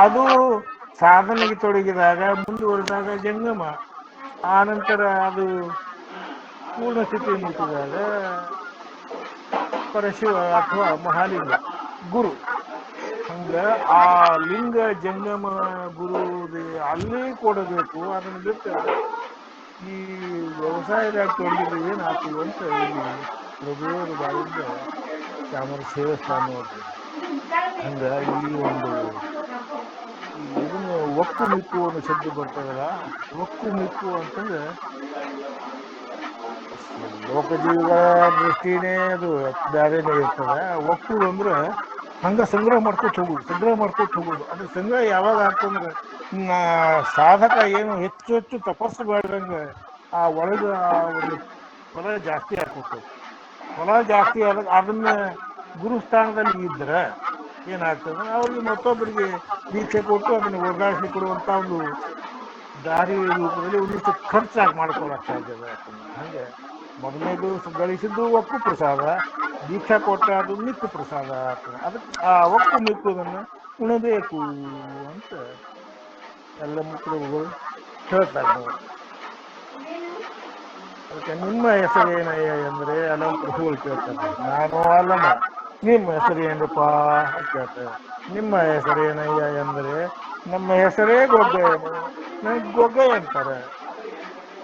ಅದು ಸಾಧನೆಗೆ ತೊಡಗಿದಾಗ ಮುಂದುವರೆದಾಗ ಜಂಗಮ. ಆ ನಂತರ ಅದು ಪೂರ್ಣ ಸ್ಥಿತಿ ಮುಟ್ಟಿದಾಗ ಪರಶಿವ ಅಥವಾ ಮಹಾಲಿಂಗ ಗುರು. ಹಂಗ ಆ ಲಿಂಗ ಜಂಗಮ ಗುರು ಅಲ್ಲಿ ಕೊಡಬೇಕು. ಅದನ್ನ ಬಿಟ್ಟು ಈ ವ್ಯವಸಾಯದಾಗ ತೊಡಗಿದ್ರೆ ಏನಾಗ್ತದೆ ಅಂತ ಇಲ್ಲಿ ಪ್ರಭುವರು ಬಾಯಿಂದ ಚಾಮರ ಸೇವಿಸ್ತಾನೆ ನೋಡ್ರಿ. ಹಂಗ ಈ ಒಂದು ಇದನ್ನು ಒಕ್ಕು ಮಿಕ್ಕು ಅನ್ನೋ ಶಬ್ದ ಬರ್ತದಲ್ಲ, ಒಕ್ಕು ಮಿಕ್ಕು ಅಂತಂದ್ರೆ ಲೋಕಜೀವಿಗಳ ದೃಷ್ಟಿನೇ ಅದು ಬೇರೆನೇ ಇರ್ತದೆ. ಒಕ್ಕುದು ಅಂದ್ರೆ ಹಂಗ ಸಂಗ್ರಹ ಮಾಡ್ಕೊತ ಹೋಗುದು. ಅದ್ರ ಸಂಗ್ರಹ ಯಾವಾಗ ಆಗ್ತಂದ್ರೆ ಸಾಧಕ ಏನು ಹೆಚ್ಚು ಹೆಚ್ಚು ತಪಸ್ಸು ಮಾಡಿದಂಗ ಆ ಒಳಗ ಆ ಒಂದು ಫಲ ಜಾಸ್ತಿ ಹಾಕೋತದೆ. ಫಲ ಜಾಸ್ತಿ ಆದಾಗ ಅದನ್ನ ಗುರುಸ್ಥಾನದಲ್ಲಿ ಇದ್ರೆ ಏನಾಗ್ತದೆ ಅವ್ರಿಗೆ ಮತ್ತೊಬ್ಬರಿಗೆ ದೀಕ್ಷೆ ಕೊಟ್ಟು ಅದನ್ನ ವರ್ಗಾಯಿಸಿ ಕೊಡುವಂತ ಒಂದು ದಾರಿ ರೂಪದಲ್ಲಿ ಒಂದಿಷ್ಟು ಖರ್ಚಾಗಿ ಮಾಡ್ಕೊಳಕ್ ಸಾಧ್ಯ ಆಗ್ತದೆ. ಹಂಗೆ ಮೊದಲನೇದು ಗಳಿಸಿದ್ದು ಒಕ್ಕು ಪ್ರಸಾದ, ದೀಕ್ಷಾ ಕೊಟ್ಟ ಅದು ಮಿಕ್ಕು ಪ್ರಸಾದ ಆಗ್ತದೆ. ಅದಕ್ಕೆ ಆ ಒಕ್ಕು ಮಿಕ್ಕುದನ್ನ ಉಣಬೇಕು ಅಂತ ಎಲ್ಲ ಪ್ರಭುಗಳು ಹೇಳ್ತಾರೆ ನೋಡಿ. ಅದಕ್ಕೆ ನಿಮ್ಮ ಹೆಸರೇನಯ್ಯ ಎಂದ್ರೆ ಎಲ್ಲ ಪ್ರಭುಗಳು ಕೇಳ್ತಾರೆ. ನಾನು ಅಲ್ಲಮ್ಮ ನಿಮ್ಮ ಹೆಸರು ಏನಪ್ಪ ಅಂತ ಕೇಳ್ತಾರೆ. ನಿಮ್ಮ ಹೆಸರೇನಯ್ಯ ಎಂದರೆ ನಮ್ಮ ಹೆಸರೇ ಗೊಗ್ಗಯ್ಯನು, ನನಗೆ ಗೊಗ್ಗಯ್ಯ ಅಂತಾರೆ.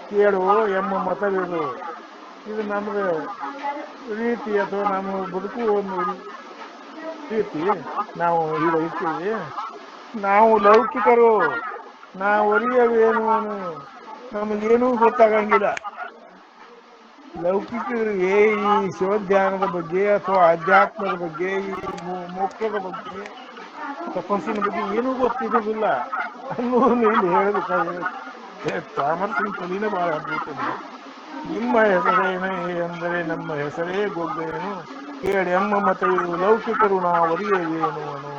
ಕೇಳು ಎಂಬ ಮತವಿದು. ಇದು ನಮ್ದು ರೀತಿ ಅಥವಾ ನಮ್ಮ ಬದುಕುವ ಒಂದು ರೀತಿ. ನಾವು ಈಗ ಇರ್ತೀವಿ. ನಾವು ಲೌಕಿಕರು. ನಾವು ಅರಿಯವೇನು ನಮಗೇನೂ ಗೊತ್ತಾಗಂಗಿಲ್ಲ. ಲೌಕಿಕರಿಗೆ ಈ ಶಿವಧ್ಯಾನದ ಬಗ್ಗೆ ಅಥವಾ ಅಧ್ಯಾತ್ಮದ ಬಗ್ಗೆ ಈ ಮೋಕ್ಷದ ಬಗ್ಗೆ ತಪಸ್ಸಿನ ಬಗ್ಗೆ ಏನೂ ಗೊತ್ತಿರೋದಿಲ್ಲ ಅನ್ನೋದನ್ನು ಇಲ್ಲಿ ಹೇಳಬೇಕಾಗಿದೆ. ಚಾಮರಸಿಂಗ್ ತಲೆನೇ ಬಹಳ ಅದ್ಭುತನೇ. ನಿಮ್ಮ ಹೆಸರೇನ ಎಂದರೆ ನಮ್ಮ ಹೆಸರೇ ಗೊಗ್ಗೇನು, ಕೇಳಿ ಎಮ್ಮ ಮತವಿದು ಲೌಕಿಕರು ನಾವರಿಯವೇನು ಅನು.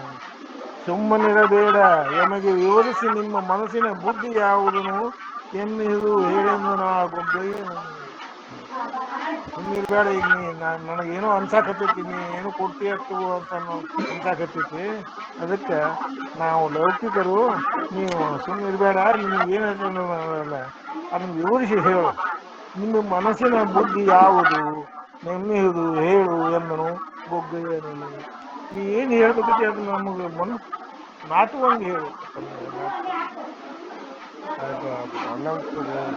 ಸುಮ್ಮನಿರಬೇಡ ಎಮಗೆ ವಿವರಿಸಿ ನಿಮ್ಮ ಮನಸ್ಸಿನ ಬುದ್ಧಿ ಯಾವುದನು ಎನ್ನುವುದು ಹೇಳೆಂದು ನಾ ಗೊಗ್ಗಯ್ಯನು. ಸುಮ್ಮನಿರ್ಬೇಡ. ಈಗ ನನಗೇನೋ ಅನ್ಸಾಕತ್ತೈತಿ, ನೀ ಏನೋ ಕೊಡ್ತೀಯ ತಗೋ ಅಂತ ಅನ್ಸಾಕತ್ತೈತಿ. ಅದಕ್ಕೆ ನಾವು ಲೌಕಿಕರು, ನೀವು ಸುಮ್ಮನಿರ್ಬೇಡ. ನಿಮ್ಗೆ ಏನಲ್ಲ ಅದನ್ನು ವಿವರಿಸಿ ಹೇಳು. ನಿಮ್ಮ ಮನಸ್ಸಿನ ಬುದ್ಧಿ ಯಾವುದು ನೆಮ್ಮೆಯುವುದು ಹೇಳು ಎಂದನು ಗೊಗ್ಗಯ್ಯನಲ್ಲಿ. ನೀ ಏನು ಹೇಳ್ಬೇಕೈತಿ ಅದು ನಮಗೆ ನಾಟುವಂಗೆ ಹೇಳು.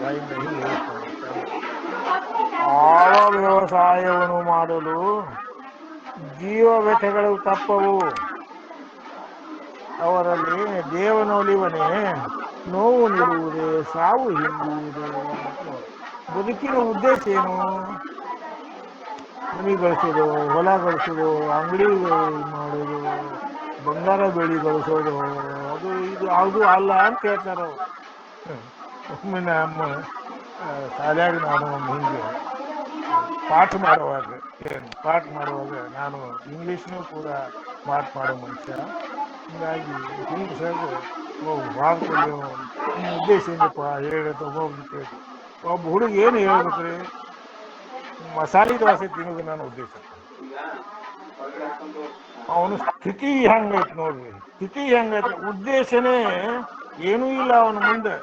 ಬಾಯಿಂದ ಹಿಂಗೆ ಹೇಳಿಸ್ತಾನೆ. ಆಳ ವ್ಯವಸಾಯವನ್ನು ಮಾಡಲು ಜೀವ ವ್ಯಥೆಗಳು ತಪ್ಪವು. ಅವರಲ್ಲಿ ದೇವನೊಲಿವನೇ ನೋವು ನೀಡುವುದೇ ಸಾವು ಹಿಂಗುವುದೇ. ಬದುಕಿನ ಉದ್ದೇಶ ಏನು? ಮನೆ ಗಳಿಸೋದು, ಹೊಲ ಗಳಿಸೋದು, ಅಂಗಡಿ ಮಾಡೋದು, ಬಂಗಾರ ಬೆಳಿ ಗಳಿಸೋದು, ಅದು ಇದು ಯಾವುದು ಅಲ್ಲ ಅಂತ ಹೇಳ್ತಾರ. ಒಮ್ಮೆ ನಮ್ಮ ಶಾಲ್ಯಾಗ ನಾನು ಒಮ್ಮೆ ಹಿಂಗೆ ಪಾಠ ಮಾಡುವಾಗ ನಾನು ಇಂಗ್ಲೀಷ್ನೂ ಕೂಡ ಮಾಡೋ ಮನುಷ್ಯ. ಹಿಂಗಾಗಿ ಹಿಂಗೆ ಸರ್ ವಾರದಲ್ಲಿ ನಿಮ್ಮ ಉದ್ದೇಶ ಏನಪ್ಪ ಹೇಳತ್ತ ಒಬ್ಬೊಬ್ರು ಕೇಳಿ. ಒಬ್ಬ ಹುಡುಗ ಏನು ಹೇಳ್ಬೇಕ್ರಿ, ಮಸಾಲೆ ದೋಸೆ ತಿನ್ನೋದು ನನ್ನ ಉದ್ದೇಶ. ಅವನು ಸ್ಥಿತಿ ಹೆಂಗೈತೆ ನೋಡ್ರಿ, ಸ್ಥಿತಿ ಹೆಂಗೈತೆ, ಉದ್ದೇಶನೇ ಏನೂ ಇಲ್ಲ ಅವನ ಮುಂದೆ.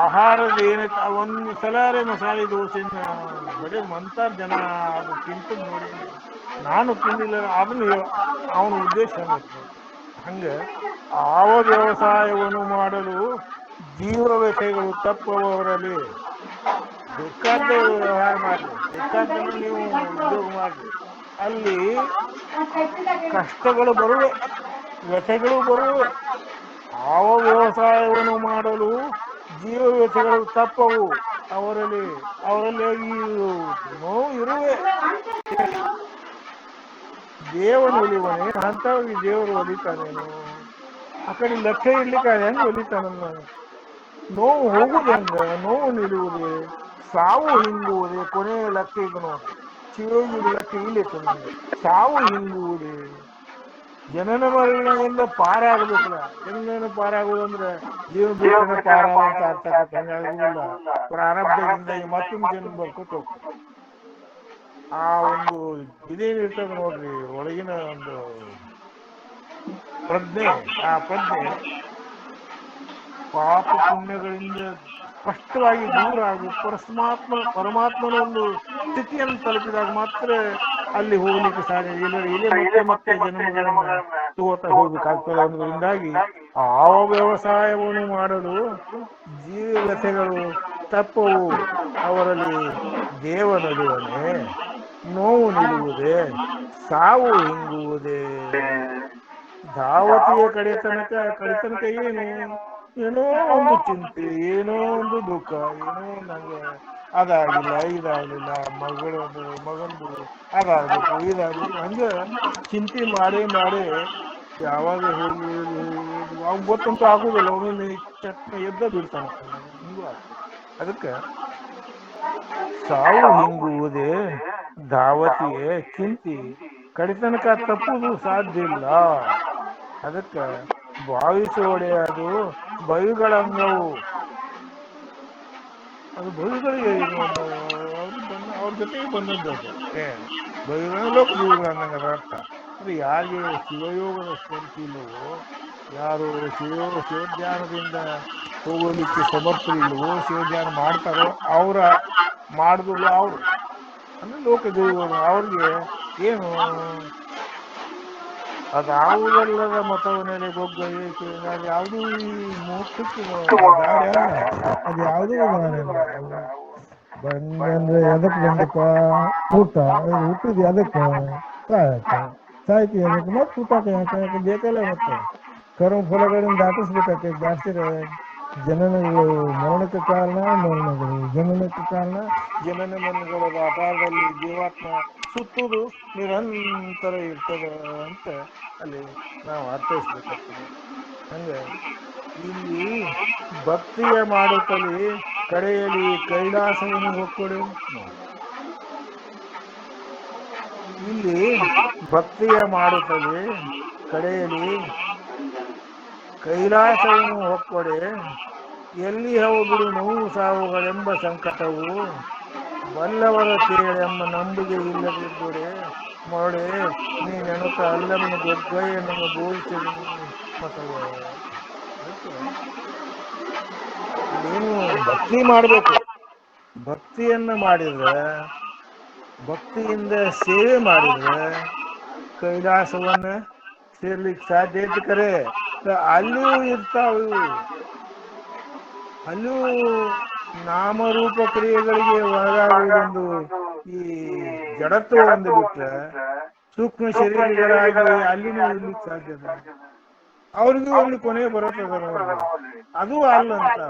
ಆಹಾರದ ಏನೈತೆ ಒಂದು ಸಲಾರೆ ಮಸಾಲೆ ದೋಸೆನ ಬರೀ ಮಂತಾರ ಜನ ಅದು ತಿಂತದ್ ನೋಡಿ ನಾನು ತಿಂದಿಲ್ಲ. ಅದನ್ನ ಅವನ ಉದ್ದೇಶ ಹೆಂಗೈತೆ ನೋಡಿ. ಹಂಗೆ ಯಾವ ವ್ಯವಸಾಯವನ್ನು ಮಾಡಲು ಜೀವ ವ್ಯಥೆಗಳು ತಪ್ಪುವವರಲ್ಲಿ ಬೇಕಾದ ವ್ಯವಹಾರ ಮಾಡ್ರಿ, ಬೇಕಾದ್ದನ್ನು ನೀವು ಉದ್ಯೋಗ ಮಾಡ್ರಿ, ಅಲ್ಲಿ ಕಷ್ಟಗಳು ಬರುವೆ, ವ್ಯಥೆಗಳು ಬರುವೆ. ಯಾವ ವ್ಯವಸಾಯವನ್ನು ಮಾಡಲು ಜೀವ ವ್ಯಥೆಗಳು ತಪ್ಪವು ಅವರಲ್ಲಿ ಈ ನೋವು ಇರುವೆ. ದೇವನು ಒಲಿವನೇ ಅಂತವಾಗಿ ದೇವರು ಒಲಿತಾನೇನು? ಆ ಕಡೆ ಲಕ್ಷ್ಯ ಇಡ್ಲಿಕ್ಕೆ ಹೆಂಗ್ ಒಲಿತಾನನ್ನ? ನೋವು ಹೋಗುದು ಹೆಂಗ, ನೋವು ನಿಲ್ಲುವುದೇ, ಸಾವು ಹಿಂಗುವುದೇ, ಕೊನೆಯ ಲಕ್ಷ್ಯ ಇದು ನೋಡ್ರಿ. ಶಿವಯೋಗಿ ಲಕ್ಷ್ಯ ಇಲ್ಲಿತ್ತು ನಮ್ಗೆ. ಸಾವು ಹಿಂಗುವುದೇ, ಜನನ ಮರಣದಿಂದ ಪಾರಾಗಬೇಕಲ್ಲ. ಹೆಂಗೇನು ಪಾರಾಗುದಂದ್ರೆ ಜೀವ ಬಿಟ್ಟನೆ ಪಾರಾದಂತ ಅರ್ಥಕತೆ ಹೆಂಗಾಗುದಿಲ್ಲ. ಪ್ರಾರಬ್ಧದಿಂದ ಮತ್ತೊಂದು ಜನ್ಮ ಬರ್ಕೊತ ಹೋಗ್ತದೆ. ಆ ಒಂದು ಇದೇನಿರ್ತದೆ ನೋಡ್ರಿ ಒಳಗಿನ ಒಂದು ಪ್ರಜ್ಞೆ, ಆ ಪ್ರಜ್ಞೆ ಪಾಪ ಪುಣ್ಯಗಳಿಂದ ಸ್ಪಷ್ಟವಾಗಿ ದೂರ ಆಗಿ ಪರಮಾತ್ಮನ ಒಂದು ಸ್ಥಿತಿಯನ್ನು ತಲುಪಿದಾಗ ಮಾತ್ರ ಅಲ್ಲಿ ಹೋಗ್ಲಿಕ್ಕೆ ಸಾಧ್ಯ. ಇಲ್ಲೇ ಮತ್ತೆ ಜನ್ಮಗಳನ್ನ ತಗೋತಾ ಹೋಗ್ಬೇಕಾಗ್ತದೆ. ಅನ್ನೋದ್ರಿಂದಾಗಿ ಆ ವ್ಯವಸಾಯವನ್ನು ಮಾಡಲು ಜೀವವ್ಯಥೆಗಳು ತಪ್ಪವು ಅವರಲ್ಲಿ ದೇವನೊಲಿವನೇ, ನೋವು ನಿಲ್ಲುವುದೇ, ಸಾವು ಹಿಂಗುವುದೇ. ಧಾವತಿಯ ಕಡೆತನಕ ಏನೋ ಒಂದು ಚಿಂತೆ, ಏನೋ ಒಂದು ದುಃಖ, ಏನೋ ನಂಗೆ ಅದಾಗಿಲ್ಲ ಇದಾಗಲಿಲ್ಲ, ಮಗಂದು ಅದಾಗ್ಬೇಕು ಇದಾಗ್ಬೇಕು, ಹಂಗೆ ಚಿಂತೆ ಮಾಡಿ ಯಾವಾಗ ಹೋಗಿ ಅವ್ ಗೊತ್ತಂತೂ ಆಗುದಿಲ್ಲ. ಅವನು ಚಟ್ನ ಎದ್ದ ಬಿಡ್ತಾನ, ಹಿಂಗೂ ಆಗ್ತದೆ. ಅದಕ್ಕೆ ಸಾವು ಹಿಂಗುವುದೇ ಧಾವತಿಯೇ ಚಿಂತಿ ಕಡಿತನಕ ತಪ್ಪುದು ಸಾಧ್ಯ ಇಲ್ಲ. ಅದಕ್ಕೆ ಭಾವಿಸೋಡೆ ಅದು ಬೈಗಳಂಗವು. ಅದು ಬೈಗಳಿಗೆ ಅವ್ರ ಜೊತೆಗೆ ಬಂದದ್ದು ಅದು. ಬೈಗಳ ಲೋಕ ಜೀವಿಗಳು ಅಂದಂಗ ಅದ ಅರ್ಥ. ಅಂದ್ರೆ ಯಾರಿಗೆ ಶಿವಯೋಗದ ಸ್ಫೂರ್ತಿ ಇಲ್ಲವೋ, ಯಾರು ಶಿವಧ್ಯಾನದಿಂದ ಹೋಗೋಲಿಕ್ಕೆ ಸಮರ್ಥರಿಲ್ಲವೋ, ಶಿವಧ್ಯಾನ ಮಾಡ್ತಾರೋ ಅವರ ಮಾಡುದಿಲ್ಲ. ಅವರು ಅಂದ್ರೆ ಲೋಕ ಜೀವಿಗಳು, ಅವ್ರಿಗೆ ಏನು ಅದಾವುದಲ್ಲದ ಮತವನ್ನೆಲೆ ಗೊಗ್ಗ ಏಕೆ, ಅದು ಯಾವುದೂ ಈ ಮೋಕ್ಷಕ್ಕೆ ದಾರಿ ಅಲ್ಲ, ಅದು ಯಾವುದೂ ದಾರಿ ಅಲ್ಲ. ಬಂದ್ರೆ ಎದಕ್ ಬಂದಪ್ಪ ಊಟ, ಹುಟ್ಟಿದ್ ಎದಕ್ಕೆ ಸಾಯಕ್ಕೆ, ಸಾಯ್ತಿ ಎದಕ್ಕೆ ಮತ್ತೆ ಊಟಕ್ಕೆ ಯಾಕೆ ಬೇಕಲ್ಲ. ಮತ್ತೆ ಕರ್ಮ ಫಲಗಳನ್ನು ದಾಟಿಸ್ಬೇಕಾಗ್ತದೆ. ಜಾಸ್ತಿ ಜನನಗಳು ಮರಣಕ್ಕೆ ಕಾರಣ, ಮರಣಗಳು ಜನನಕ್ಕೆ ಕಾರಣ, ಜನನ ಮರಣಗಳ ಆಧಾರದಲ್ಲಿ ಜೀವಾತ್ಮ ಸುತ್ತುದು ನಿರಂತರ ಇರ್ತದ ಅಂತ ಅಲ್ಲಿ ನಾವು ಅರ್ಥೈಸ್ಬೇಕಾಗ್ತದೆ. ಹಂಗೆ ಇಲ್ಲಿ ಭಕ್ತಿಯ ಮಾಡುತ್ತಲೇ ಕಡೆಯಲ್ಲಿ ಕೈಲಾಸವನ್ನು ಹೊಕ್ಕೊಡೆ ನೋಡಿ. ಇಲ್ಲಿ ಭಕ್ತಿಯ ಮಾಡುತ್ತಲೇ ಕಡೆಯಲ್ಲಿ ಕೈಲಾಸವನ್ನು ಹೊಕ್ಕೊಡೆ, ಎಲ್ಲಿ ಹವು ಬಿಡು ನೋವು ಸಾವುಗಳೆಂಬ ಸಂಕಟವು, ಬಲ್ಲವರ ತೇಳೆಂಬ ನಂಬಿಕೆ ಇಲ್ಲದಿದ್ದುಡೆ ಮರಡೆ ನೀನೆನುತ ಅಲ್ಲಮನ ಗೊಗ್ಗಯ್ಯನನ್ನು ಬೋಧಿಸಿದ ಮತವ. ಅದಕ್ಕೆ ಇಲ್ಲೇನು ಭಕ್ತಿ ಮಾಡಬೇಕು. ಭಕ್ತಿಯನ್ನ ಮಾಡಿದ್ರೆ, ಭಕ್ತಿಯಿಂದ ಸೇವೆ ಮಾಡಿದ್ರೆ ಕೈಲಾಸವನ್ನ ಸೇರ್ಲಿಕ್ಕೆ ಸಾಧ್ಯ ಐತಿ. ಕರೆ ಅಲ್ಲಿಯೂ ಇರ್ತಾವ, ಅಲ್ಲಿಯೂ ನಾಮರೂಪ ಕ್ರಿಯೆಗಳಿಗೆ ಒಳಗಾಗುವುದೊಂದು ಈ ಜಡತ್ವ ಒಂದು ಬಿಟ್ರೆ ಸೂಕ್ಷ್ಮ ಶರೀರಗಳಾಗಿ ಅಲ್ಲಿನೂ ಇರ್ಲಿಕ್ಕೆ ಸಾಧ್ಯದ. ಅವ್ರಿಗೂ ಒಂದು ಕೊನೆ ಬರುತ್ತದ ನೋಡ್ರಿ. ಅದು ಅಲ್ಲ ಅಂತ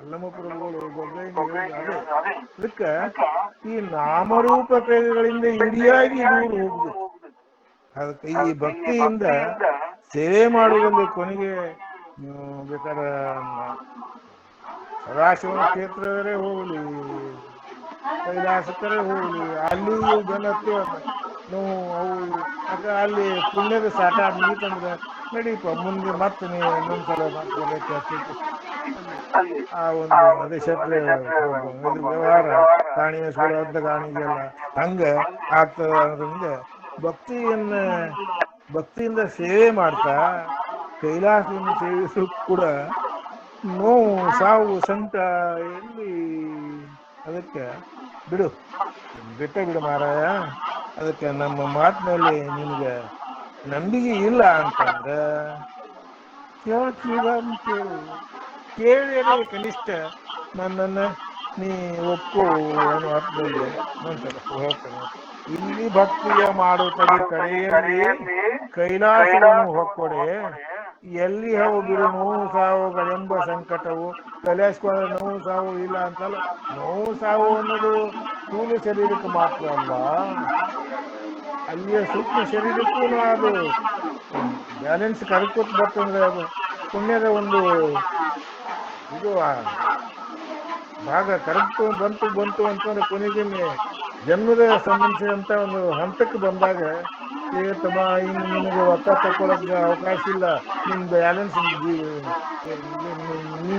ಅಲ್ಲಮ ಪ್ರಭುಗಳು ಗೊಗ್ಗಯ್ಯನ ಅದೇ. ಅದಕ್ಕೆ ಈ ನಾಮರೂಪ ಕ್ರಿಯೆಗಳಿಂದ ಇಡಿಯಾಗಿ ದೂರ ಹೋಗ್ಬೇಕು. ಅದಕ್ಕೆ ಈ ಭಕ್ತಿಯಿಂದ ಸೇವೆ ಮಾಡುವುದರಲ್ಲಿ ಕೊನೆಗೆ ನೀವು ಬೇಕಾದ್ರೆ ಸದಾಶಿವನ ಕ್ಷೇತ್ರವೇ ಹೋಗ್ಲಿ, ಕೈಲಾಸಕರೇ ಹೋಗ್ಲಿ, ಅಲ್ಲಿ ಜನ ಹತ್ತಿರ ನಾವು ಅವು ಯಾಕೆ ಅಲ್ಲಿ ಪುಣ್ಯದ ಸಾಟ ಮುಗೀತಂದ್ರೆ ನಡೀಪ ಮುಂದೆ ಮತ್ತೆ ನೀ ಇನ್ನೊಂದ್ಸಲ ಮತ್ತೆ ಒಳ್ಳೆ ಚರ್ಚೆಗೆ ಅಲ್ಲಿ ಆ ಒಂದು ಅದೇ ಶೆಟ್ರೆ ಇದು ವ್ಯವಹಾರ ಕಾಣಿ ಸುಳ್ದ ಕಾಣಿಗೆಲ್ಲ ಹಂಗ ಆಗ್ತದ ಅನ್ನೋದ್ರಿಂದ ಭಕ್ತಿಯನ್ನ ಭಕ್ತಿಯಿಂದ ಸೇವೆ ಮಾಡ್ತಾ ಕೈಲಾಸವನ್ನು ಸೇವಿಸು ಕೂಡ ನೋವು ಸಾವು ಸಂಕಟ ಎಲ್ಲಿ ಅದಕ್ಕೆ ಬಿಡು ಬೆಟ್ಟ ಬಿಡು ಮಾರಾಯ. ಅದಕ್ಕೆ ನಮ್ಮ ಮಾತಿನಲ್ಲಿ ನಿನಗೆ ನಂಬಿಕೆ ಇಲ್ಲ ಅಂತಂದ್ರ ಕೇಳು ಕೇಳಿದರೆ ಕನಿಷ್ಠ ನನ್ನನ್ನ ನೀ ಒಪ್ಪು ಅನ್ನೋ ಅರ್ಥದಲ್ಲಿ ನಾನು ಸ್ವಲ್ಪ ಹೇಳ್ತೇನೆ. ಇಲ್ಲಿ ಭಕ್ತಿಯ ಮಾಡುತ್ತದೆ ಕಡೆಯಲ್ಲಿ ಕೈಲಾಸವನ್ನು ಹೊಕ್ಕೊಡೆ, ಎಲ್ಲಿ ಹವು ಬಿಡು ನೋವು ಸಾವುಗಳೆಂಬ ಸಂಕಟವು. ಕೈಲಾಸಕ್ಕೆ ನೋವು ಸಾವು ಇಲ್ಲ ಅಂತಲ್ಲ, ನೋವು ಸಾವು ಅನ್ನೋದು ಸ್ಥೂಲ ಶರೀರಕ್ಕೆ ಮಾತ್ರ ಅಲ್ಲ, ಅಲ್ಲಿಯ ಸೂಕ್ಷ್ಮ ಶರೀರಕ್ಕೂ ಅದು ಬ್ಯಾಲೆನ್ಸ್ ಕರ್ಕೋತ್ ಬರ್ತಂದ್ರೆ ಅದು ಪುಣ್ಯದ ಒಂದು ಇದು ಭಾಗ ಕರೆಕ್ಟ್ ಬಂತು ಅಂತಂದ್ರೆ ಕೊನೆಗೆ ಜನ್ಮದ ಸಂಬಂಧಿಸಿದಂತ ಒಂದು ಹಂತಕ್ಕೆ ಬಂದಾಗ ತಮ್ಮ ಇನ್ನು ನಿನಗೆ ಒತ್ತ ತಕ್ಕೊಳಕ್ ಅವಕಾಶ ಇಲ್ಲ, ನಿನ್ ಬ್ಯಾಲೆನ್ಸ್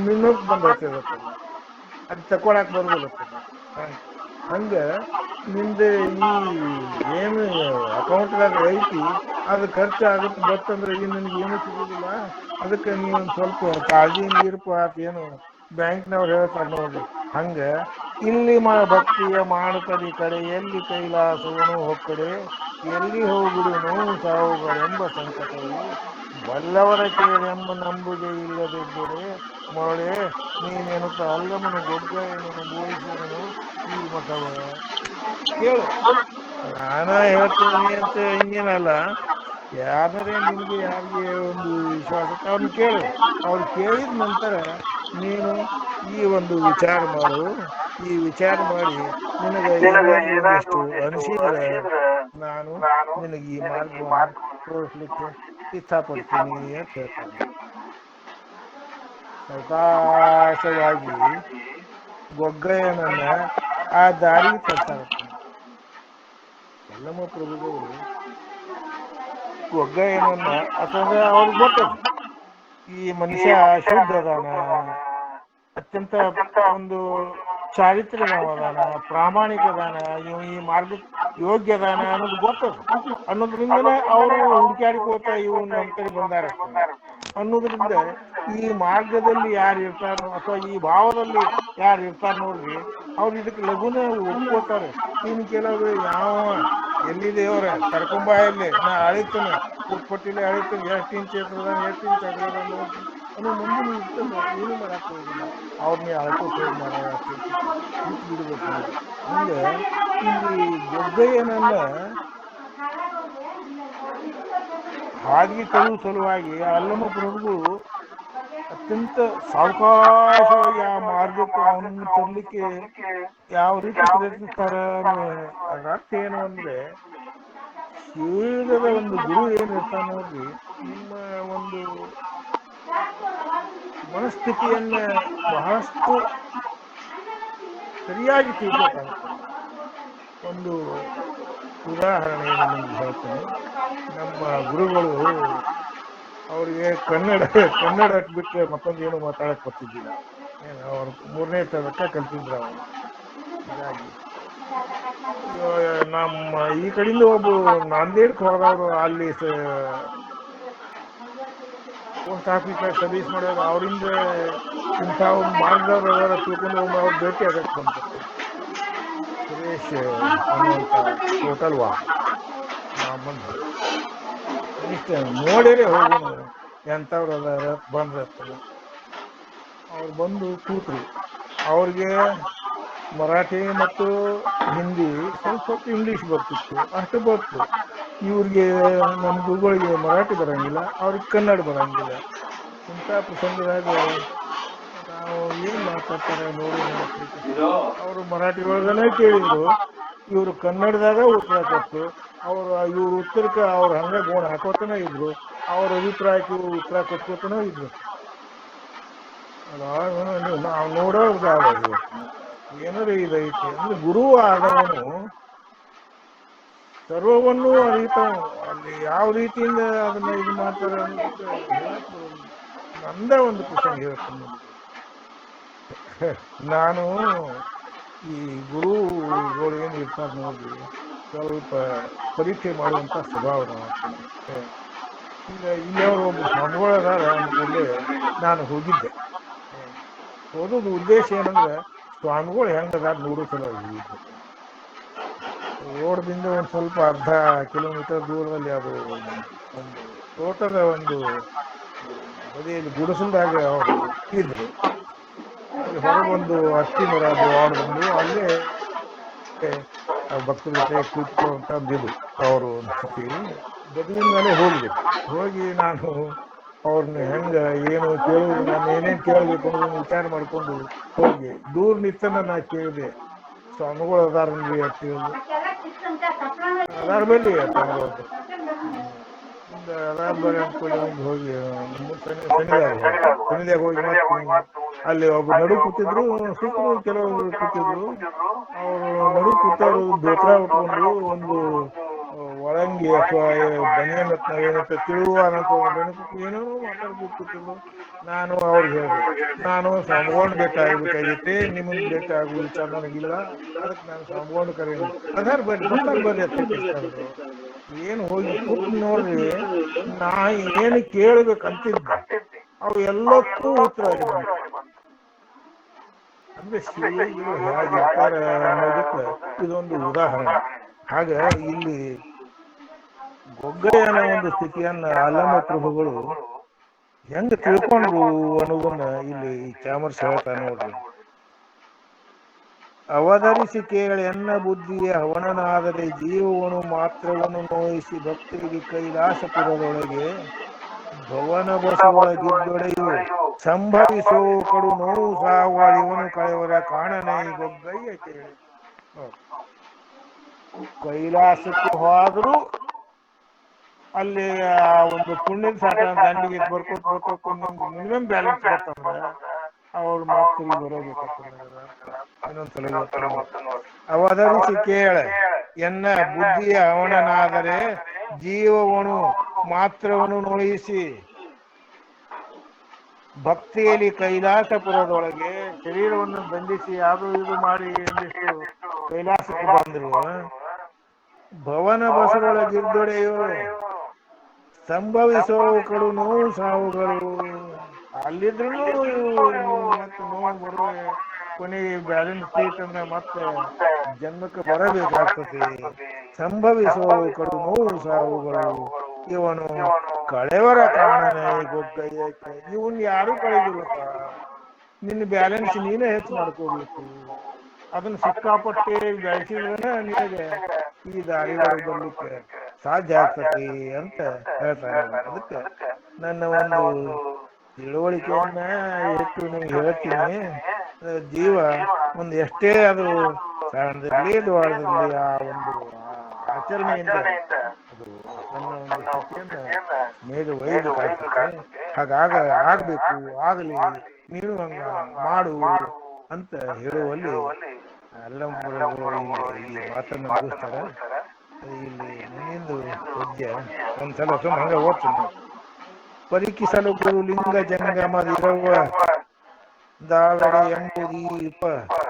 ನಿನ್ನೋಕ್ ಬಂದೈತಿರತ್ತಲ್ಲ, ಅದು ತಕೊಳಕ್ ಬರೋದಿಲ್ಲತ್ತಲ್ಲ. ಹಂಗ ನಿಂದ ಈ ಏನು ಅಕೌಂಟ್ದಾಗ ಐತಿ ಅದು ಖರ್ಚು ಆಗುತ್ತೆ ಬತ್ತಂದ್ರೆ ಈಗ ನಿನಗೆ ಏನು ಸಿಗುದಿಲ್ಲ. ಅದಕ್ಕೆ ನೀವೊಂದು ಸ್ವಲ್ಪ ಕಾಳಜಿಯಿಂದ ಇರಪ್ಪ ಏನು ಬ್ಯಾಂಕ್ನವ್ರು ಹೇಳ್ತಾರೆ ನೋಡ್ರಿ. ಹಂಗ ಇಲ್ಲಿ ಭಕ್ತಿಯ ಮಾಡುತ್ತದೆ ಕಡೆ ಎಲ್ಲಿ ಕೈಲಾಸವನು ಹೊಕ್ಕಡೆ, ಎಲ್ಲಿ ಹೋಗ್ಬಿಡು ನೋವು ಸಾವುಗಳೆಂಬ ಸಂಕಟವು. ಬಲ್ಲವರ ಕೇಳೆಂಬ ನಂಬುಗೆ ಇಲ್ಲದಿದ್ದರೆ ಮೊಳೆ ನೀನೆನುತ್ತ ಅಲ್ಲಮನು ಗೊಗ್ಗಯ್ಯನನ್ನು ಬೋಯಿಸಿದನು ಈ ಮಠವ. ಕೇಳು, ನಾನ ಹೇಳ್ತೀನಿ ಅಂತ ಹಿಂಗೇನಲ್ಲ, ಯಾರೇ ನಿನಗೆ ಯಾರಿಗೆ ಒಂದು ವಿಶ್ವಾಸ ಅವ್ರನ್ನ ಕೇಳು. ಅವ್ರು ಕೇಳಿದ ನಂತರ ನೀನು ಈ ಒಂದು ವಿಚಾರ ಮಾಡು. ಈ ವಿಚಾರ ಮಾಡಿ ನಿನಗೆ ಏನಾದ್ರೂ ಒಂದಿಷ್ಟು ಅನಿಸಿದ್ರೆ ನಾನು ನಿನಗೆ ಈ ಮಾರ್ಗವನ್ನು ತೋರಿಸ್ಲಿಕ್ಕೆ ಇಷ್ಟಪಡ್ತೀನಿ ಅಂತ ಹೇಳ್ತಾನೆ. ಸಾವಕಾಶವಾಗಿ ಗೊಗ್ಗಯ್ಯನನ್ನ ಆ ದಾರಿ ತರ್ಸಾಗತ್ತೆ. ಯಲ್ಲಮ್ಮ ಪ್ರಭುಗಳು ಗೊಗ್ಗಯ್ಯನನ್ನ ಯಾಕಂದ್ರೆ ಅವ್ರಿಗೆ ಗೊತ್ತದ ಈ ಮನುಷ್ಯ ಶುದ್ಧ ಅದಾನ, ಅತ್ಯಂತ ಒಂದು ಚಾರಿತ್ರ್ಯದವದಾನ, ಪ್ರಾಮಾಣಿಕ ಅದಾನ, ಇವ್ ಈ ಮಾರ್ಗ ಯೋಗ್ಯ ಅದಾನ ಅನ್ನೋದು ಗೊತ್ತದ. ಅನ್ನೋದ್ರಿಂದನೇ ಅವರು ಹುಡುಕ್ಯಾಡ್ಕೋತ ಇವು ನಮ್ಮ ಕಡೆ ಬಂದಾರ ಅನ್ನೋದ್ರಿಂದ ಈ ಮಾರ್ಗದಲ್ಲಿ ಯಾರು ಇರ್ತಾರೋ ಅಥವಾ ಈ ಭಾವದಲ್ಲಿ ಯಾರು ಇರ್ತಾರ ನೋಡ್ರಿ, ಅವ್ರು ಇದಕ್ಕೆ ಲಘುನ ಒಪ್ಕೋತಾರೆ. ಇನ್ ಕೆಲವರು ಯಾವ ಎಲ್ಲಿದೇವ್ರ ಕರ್ಕೊಂಬ ಇಲ್ಲಿ ನಾ ಅಳಿತೇನೆ ಪುಟ್ಪಟ್ಟಿಲೆ ಅಳಿತೇನೆ, ಎಷ್ಟು ಇಂಚ್ ಎತ್ತರದ ಎಷ್ಟು ಇಂಚ್ ಅಗಲದ ನೋಡ್ತೀನಿ ಅನ್ನೋ ಮಂದಿನೂ ಇರ್ತದ. ಏನು ಮಾಡಕ್ ಹೋಗುದಿಲ್ಲ, ಅವ್ರನ್ನೇ ಅಳ್ಕೋತ ಹೋಗಿ ಮಾರಾಯ ಬಿಟ್ಟು ಬಿಡ್ಬೇಕು ನೀವು. ಹಂಗ ಇಲ್ಲಿ ಗೊಗ್ಗಯ್ಯನನ್ನ ಹಾದಿಗೆ ತರುವ ಸಲುವಾಗಿ ಅಲ್ಲಮ್ಮ ಪ್ರಭುಗಳು ಅತ್ಯಂತ ಸಾವಕಾಶವಾಗಿ ಆ ಮಾರ್ಗಕ್ಕೆ ಅವನನ್ನು ತರಲಿಕ್ಕೆ ಯಾವ ರೀತಿ ಪ್ರಯತ್ನಿಸ್ತಾರ ಅದರ ಅರ್ಥ ಏನು ಅಂದ್ರೆ, ಶರೀರದ ಒಂದು ಗುರು ಏನಿರ್ತಾನ ನೋಡ್ರಿ, ನಿಮ್ಮ ಒಂದು ಮನಸ್ಥಿತಿಯನ್ನ ಬಹಳಷ್ಟು ಸರಿಯಾಗಿ ತಿಳ್ಕೋತಾನಂತ. ಒಂದು ಉದಾಹರಣೆಯನ್ನು ನಿಮ್ಗೆ ಹೇಳ್ತೇನೆ. ನಮ್ಮ ಗುರುಗಳು ಅವ್ರಿಗೆ ಕನ್ನಡ ಬಿಟ್ಟರೆ ಮತ್ತೊಂದು ಏನು ಮಾತಾಡಕ್ ಬರ್ತಿದ್ದಿಲ್ಲ. ಅವ್ರು 3ನೇ ತರಗತಿ ಕಲ್ತಿದ್ರು ಅವರು. ಹೀಗಾಗಿ ನಮ್ಮ ಈ ಕಡೆಯಿಂದ ಒಬ್ಬ ನಾಂದೇಡ್ಗೆ ಹೋದವರು ಅಲ್ಲಿ ಪೋಸ್ಟ್ ಆಫೀಸ್ ಸರ್ವಿಸ್ ಮಾಡೋರು, ಅವರಿಂದ ಇಂಥ ಒಂದು ಮಾರ್ಗದವ್ರು ಅದರ ತಿಳ್ಕೊಂಡು ಒಮ್ಮೆ ಅವ್ರು ಭೇಟಿ ಆಗಕ್ಕೆ ಬಂದ್ಬಿಟ್ಟು ಸುರೇಶ್ ಅನ್ನುವಂಥ ಟೋಟಲ್ ವಾಕ್ ನಾ ಬಂದು ಕನಿಷ್ಠ ನೋಡಿರೇ ಹೋಗೋಣ ಎಂಥವ್ರು ಅದಾರ ಬಂದ್ರತ್ತಲ್ಲ. ಅವ್ರು ಬಂದು ಕೂತ್ರು. ಅವ್ರಿಗೆ ಮರಾಠಿ ಮತ್ತು ಹಿಂದಿ ಸ್ವಲ್ಪ ಸ್ವಲ್ಪ ಇಂಗ್ಲೀಷ್ ಬರ್ತಿತ್ತು, ಅಷ್ಟು ಬರ್ತು. ಇವ್ರಿಗೆ ನಮ್ಮ ಗುರುಗಳಿಗೆ ಮರಾಠಿ ಬರಂಗಿಲ್ಲ, ಅವ್ರಿಗೆ ಕನ್ನಡ ಬರಂಗಿಲ್ಲ. ಇಂಥ ಪ್ರಸಂಗದಾಗ ನಾವು ಏನು ಮಾತಾಡ್ತಾರೆ ನೋಡೋಣ ಅವರು ಮರಾಠಿ ಒಳಗನೆ ಕೇಳಿದ್ರು, ಇವರು ಕನ್ನಡದಾಗ ಉತ್ತರ ಕೊಟ್ಟು ಇವ್ರ ಉತ್ತರಕ್ಕೆ ಅವ್ರು ಹಂಗ ಗೋಣ ಹಾಕೋತನೇ ಇದ್ರು, ಅವ್ರ ಅಭಿಪ್ರಾಯಕ್ಕೆ ಇವ್ರು ಉತ್ತರ ಕೊಟ್ಕೋತನೇ ಇದ್ರು. ಅಲ್ಲ ನಾವು ನೋಡೋದಾದ ಇವತ್ತು ಏನಾರ ಇದೈತಿ ಅಂದ್ರೆ ಗುರು ಆದವನು ಸರ್ವವನ್ನು ಅರಿತಾವ. ಅಲ್ಲಿ ಯಾವ ರೀತಿಯಿಂದ ಅದನ್ನ ಇದು ಮಾಡ್ತಾರೆ ಅನ್ನೋದಕ್ಕೆ ಹೇಳಕ್ ಬರೋದಿಲ್ಲ. ನಂದೇ ಒಂದು ಪ್ರಸಂಗ ಹೇಳ್ತೀನಿ ನಿಮಗೆ. ನಾನು ಈ ಗುರುಗಳು ಏನು ಇರ್ತಾರೆ ನೋಡ್ರಿ, ಸ್ವಲ್ಪ ಪರೀಕ್ಷೆ ಮಾಡುವಂತ ಸ್ವಭಾವ ಈಗ ಇಲ್ಲಿಯವರು ಒಬ್ರು ಸ್ವಾಮಿಗಳು ಅದಾರ ಅಂದ ಕೂಡಲೇ ನಾನು ಹೋಗಿದ್ದೆ. ಹೋಗೋದು ಉದ್ದೇಶ ಏನಂದ್ರೆ ಸ್ವಾಮಿಗಳು ಹೆಂಗದಾರ ನೋಡೋ ಸಲುವಾಗಿ ಹೋಗಿದ್ದೆ. ರೋಡ್ದಿಂದ ಒಂದು ಸ್ವಲ್ಪ ಅರ್ಧ ಕಿಲೋಮೀಟರ್ ದೂರದಲ್ಲಿ ಅದು ಒಂದು ತೋಟದ ಒಂದು ಬದಿಯಲ್ಲಿ ಗುಡಿಸಲ್ದಾಗ ಅವರು ಇದ್ರು. ಅಲ್ಲಿ ಹೊರಗೊಂದು ಅತ್ತಿ ಮರ ದೊಡ್ಡದೊಂದು, ಅಲ್ಲೇ ಭಕ್ತರ ಜೊತೆ ಕೂತ್ಕೊಂತಂದಿದ್ದು ಅವರು ಗದಗಿನ ಮೇಲೆ ಹೋಗಿದ್ದೆ. ಹೋಗಿ ನಾನು ಅವ್ರನ್ನ ಹೆಂಗ ಏನು ಕೇಳೋದು, ನಾನು ಏನೇನು ಕೇಳಬೇಕು ಅನ್ನೋದನ್ನ ವಿಚಾರ ಮಾಡ್ಕೊಂಡು ಹೋಗಿ ದೂರ ನಿತ್ತನ ನಾ ಕೇಳಿದೆ, ಸ್ವಾಮಿಗಳು ಅದಾರನ್ರಿ ಅಂತ ಹೇಳಿದೆ. ಅದಾರ ಬಲ್ಲಿ ಸ್ವಾಮಿಗಳು ಅದಾರ ಬರಿ ಅಂದ್ಕೊಳ್ಳಿ ಮುಂದೆ ಹೋಗಿ ಸನಿದಾಗ ಹೋಗಿ ಮತ್ತೆ ಅಲ್ಲಿ ಒಬ್ರು ನಡು ಕೂತಿದ್ರು, ಸುತ್ತಲೂ ಕೆಲವರು ಕೂತಿದ್ರು. ಅವರು ನಡು ಕೂತವ್ರು ದೋತ್ರ ಉಟ್ಕೊಂಡು ಒಂದು ಒಳಂಗಿ ಅಥವಾ ಬನಿಯನ್ ಏನಂತ ತಿಳುವ ಏನೋ ಮಾತಾಡ್ಕೊಂಡು ಕೂತಿದ್ರು. ನಾನು ಅವ್ರಿಗೆ ಹೇಳಿದೆ, ನಾನು ಸ್ವಾಮಿಗಳನ್ನ ಭೇಟಿ ಆಗ್ಬೇಕಾಗೈತಿ, ನಿಮ್ಮನ್ನ ಭೇಟಿ ಆಗುವ ವಿಚಾರ ನನಗಿಲ್ಲ, ಅದಕ್ಕೆ ನಾನು ಸ್ವಾಮಿಗಳನ್ನ ಕರೆಯಲ್ಲ. ಅದಾರ ಬರ್ರಿ ಬರ್ತಾರ ಬರ್ರಿ ಅಂತ ಕಳಿಸ್ತಾರು. ಏನು ಹೋಗಿ ಕೂತ್ ನೋಡ್ರಿ, ನಾ ಏನು ಕೇಳ್ಬೇಕಂತಿದ್ದೆ ಅವು ಎಲ್ಲಕ್ಕೂ ಉತ್ತರ ಆಗಿದೆ. ಅಂದ್ರೆ ಶಿವಯೋಗಿಗಳು ಹೇಗಿರ್ತಾರೆ ಅನ್ನೋದಕ್ಕೆ ಇದೊಂದು ಉದಾಹರಣೆ. ಹಾಗ ಇಲ್ಲಿ ಗೊಗ್ಗಯ್ಯನ ಒಂದು ಸ್ಥಿತಿಯನ್ನ ಅಲ್ಲಮ ಪ್ರಭುಗಳು ಹೆಂಗ ತಿಳ್ಕೊಂಡ್ರು ಅನ್ನೋದನ್ನ ಇಲ್ಲಿ ಚಾಮರ್ಸ್ ಹೇಳ್ತಾ ನೋಡ್ರಿ. ಅವಧರಿಸಿ ಕೇಳಿ ಎನ್ನ ಬುದ್ಧಿಯ ಹವನನಾದರೆ ಜೀವವನು ಮಾತ್ರವನ್ನು ನೋಯಿಸಿ ಭಕ್ತರಿಗೆ ಕೈಲಾಸಪುರದೊಳಗೆ ಭವನ ಬಸವೊಳಗಿದ್ದೊಡೆಯು ಸಂಭವಿಸೋ ಕಡು ನೋವು ಸಾವಳಿವನು ಕಳೆವರ ಕಾಣನೈ ಗೊಗ್ಗಯ್ಯ ಕೇಳಿ. ಕೈಲಾಸಕ್ಕೆ ಹೋದ್ರು ಅಲ್ಲಿ ಒಂದು ಪುಣ್ಯದ ಸಾಟ ದಂಡಿಗೆ ಬರ್ಕೊಂಡು ಮಿನಿಮಮ್ ಬ್ಯಾಲೆನ್ಸ್ ಬರ್ತಂದ್ರೆ ಅವ್ರು ಮತ್ತೆ ಬರೋಬೇಕಾಗ್ತದೆ. ಇನ್ನೊಂದ್ಸಲ ಅವಧರಿಸಿ ಕೇಳ ಎನ್ನ ಬುದ್ಧಿಯ ಅವನನಾದರೆ ಜೀವವನು ಮಾತ್ರವನ್ನು ನೋಯಿಸಿ ಭಕ್ತಿಯಲ್ಲಿ ಕೈಲಾಸಪುರದೊಳಗೆ ಶರೀರವನ್ನು ಬಂಧಿಸಿ ಅದು ಇದು ಮಾಡಿ ಎಂದಿಷ್ಟು ಕೈಲಾಸಕ್ಕೆ ಬಂದ್ರು. ಭವನ ಬಸರೊಳಗಿದ್ದೊಡೆಯೋ ಸಂಭವಿಸೋ ಕಡು ನೋವು ಸಾವುಗಳು. ಅಲ್ಲಿದ್ರು ಮತ್ತೆ ನೋವು ಬರುವ ಕೊನೆಗೆ ಬ್ಯಾಲೆನ್ಸ್ ಸೀಟ್ ಅಂದ್ರೆ ಮತ್ತೆ ಜನ್ಮಕ್ಕೆ ಬರಬೇಕಾಗ್ತದೆ. ಸಂಭವಿಸೋ ಕಡು ನೋವು ಸಾವುಗಳು ಇವನು ಕಳೆವರ ಕಾಣನೆ ಗೊಗ್ಗಯ್ಯಕ್ಕೆ. ಇವನ್ ಯಾರು ಕಳೆದಿಲ್ಲಪ್ಪ, ನಿನ್ನ ಬ್ಯಾಲೆನ್ಸ್ ನೀನೇ ಹೆಚ್ಚು ಮಾಡ್ಕೋಬೇಕು. ಅದನ್ನ ಸಿಕ್ಕಾಪಟ್ಟೆ ಬೆಳೆಸಿದ್ರೆ ನಿನಗೆ ಈ ದಾರಿ ಒಳಗೆ ಬರ್ಲಿಕ್ಕೆ ಸಾಧ್ಯ ಆಗ್ತತಿ ಅಂತ ಹೇಳ್ತಾರೆ. ಅದಕ್ಕೆ ನನ್ನ ಒಂದು ತಿಳುವಳಿಕೆಯನ್ನ ಹೆಚ್ಚು ನಿಮ್ಗೆ ಹೇಳ್ತೀನಿ. ಜೀವ ಒಂದು ಎಷ್ಟೇ ಅದು ಸಣ್ಣದಿರ್ಲಿ ದೊಡ್ಡದಿರ್ಲಿ ಆ ಒಂದು ಆಚರಣೆಯಿಂದ ಅದು ತನ್ನ ಒಂದು ಸ್ಥಿತಿಯನ್ನ ಮೇಲೆ ಒಯ್ಯಬೇಕಾಗ್ತದೆ. ಹಾಗಾಗ ಆಗ್ಬೇಕು, ಆಗಲಿ, ನೀನು ಹಂಗ ಮಾಡು ಅಂತ ಹೇಳುವಲ್ಲಿ ಅಲ್ಲಂ ಈ ಮಾತನ್ನು ಮುಗಿಸ್ತಾರೆ. ಇಲ್ಲಿ ಮುಂದಿಂದು ಪದ್ಯ ಒಂದ್ಸಲ ಸುಮ್ಮ ಹಂಗ ಓದ್ತೀನಿ. ಪರೀಕ್ಷಿಸಲು ಗುರು ಲಿಂಗ ಜಂಗಮದಿರುವ ದಾವಡೆ ಎಂಬುದೀಪ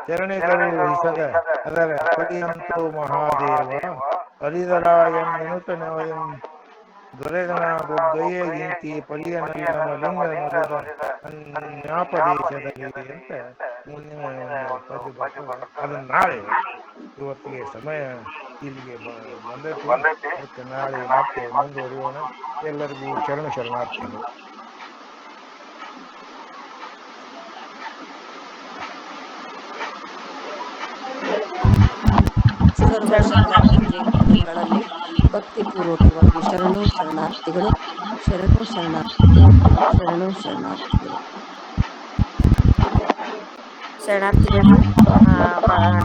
ಚರಣೆಗಳು ಹಿಸದ ಅದರ ಪದಿಯಂತೋ ಮಹಾದೇವ ಅರಿದರ ಎನ್ನುತನವಯಂ ದೊರೆದನ ಗೊಗ್ಗಯ್ಯ ಗಿಂತಿ ಪರಿಯನಲ್ಲ ಲಿಂಗ ನುರಿದ ಜ್ಞಾಪದೇಶದಲ್ಲಿ ಅಂತ ಮುಂದಿನ ಒಂದು ಪದ್ಯ ಬರ್ತದೆ. ಅದನ್ನ ನಾಳೆ, ಇವತ್ತಿಗೆ ಸಮಯ ಇಲ್ಲಿಗೆ ಬಂದೈತಿ. ಅದಕ್ಕೆ ನಾಳೆ ಮತ್ತೆ ಮುಂದುವರಿಯೋಣ. ಎಲ್ಲರಿಗೂ ಶರಣಾರ್ಥಿಗಳು. ಸರ್ವ ಶರಣಾರ್ಥಿಗಳಲ್ಲಿ ಭಕ್ತಿಪೂರ್ವಕವಾಗಿ ಶರಣು ಶರಣಾರ್ಥಿಗಳು, ಶರಣು ಶರಣಾರ್ಥಿಗಳು, ಶರಣು ಶರಣಾರ್ಥಿಗಳು. ಶರಣಾರ್ಥಿಗಳು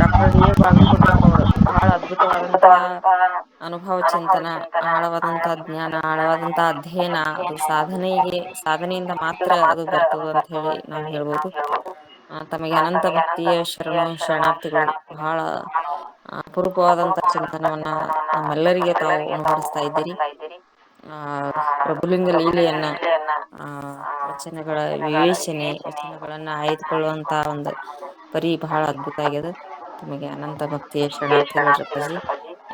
ಡಾಕ್ಟರ್ ಡಿ ಎ ಬಾಗಲಕೋಟೆ ಅವರು ಬಹಳ ಅದ್ಭುತವಾದಂತಹ ಅನುಭವ ಚಿಂತನ, ಆಳವಾದಂತಹ ಜ್ಞಾನ, ಆಳವಾದಂತಹ ಅಧ್ಯಯನ. ಅದು ಸಾಧನೆಯಿಂದ ಮಾತ್ರ ಅದು ಬರ್ತದೆ ಅಂತ ಹೇಳಿ ನಾವು ಹೇಳ್ಬೋದು. ತಮಗೆ ಅನಂತ ಭಕ್ತಿಯ ಶರಣಾರ್ಥಿಗಳು. ಬಹಳ ಅಪರೂಪವಾದಂತಹ ಚಿಂತನವನ್ನ ನಮ್ಮೆಲ್ಲರಿಗೆ ತಾವು ಉಣಬಡಿಸ್ತಾ ಇದ್ದೀರಿ. ಆ ಪ್ರಭುಲಿಂಗ ಲೀಲೆಯನ್ನ, ಆ ವಚನಗಳ ವಿವೇಚನೆ, ವಚನಗಳನ್ನ ಆಯ್ದುಕೊಳ್ಳುವಂತಹ ಒಂದು ಪರಿ ಬಹಳ ಅದ್ಭುತ ಆಗ್ಯದ. ತಮಗೆ ಅನಂತ ಭಕ್ತಿಯ ಶರಣಾರ್ಥಿಗಳು ರಪ್ಪಾಜಿ.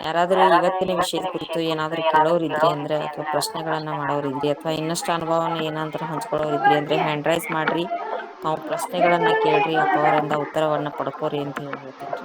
ಯಾರಾದರೂ ಇವತ್ತಿನ ವಿಷಯದ ಕುರಿತು ಏನಾದರೂ ಕೇಳೋರಿದ್ರಿ ಅಂದ್ರೆ, ಅಥವಾ ಪ್ರಶ್ನೆಗಳನ್ನ ಮಾಡೋರಿದ್ರಿ, ಅಥವಾ ಇನ್ನಷ್ಟು ಅನುಭವನ ಏನಾದ್ರೂ ಹಂಚ್ಕೊಳ್ಳೋರಿದ್ರಿ ಅಂದ್ರೆ ಹ್ಯಾಂಡ್ ರೈಸ್ ಮಾಡ್ರಿ, ತಾವು ಪ್ರಶ್ನೆಗಳನ್ನ ಕೇಳ್ರಿ, ಅಪ್ಪ ಅವರಿಂದ ಉತ್ತರವನ್ನ ಪಡ್ಕೋರಿ ಅಂತ ಹೇಳ್ತೇನ್ರಿ.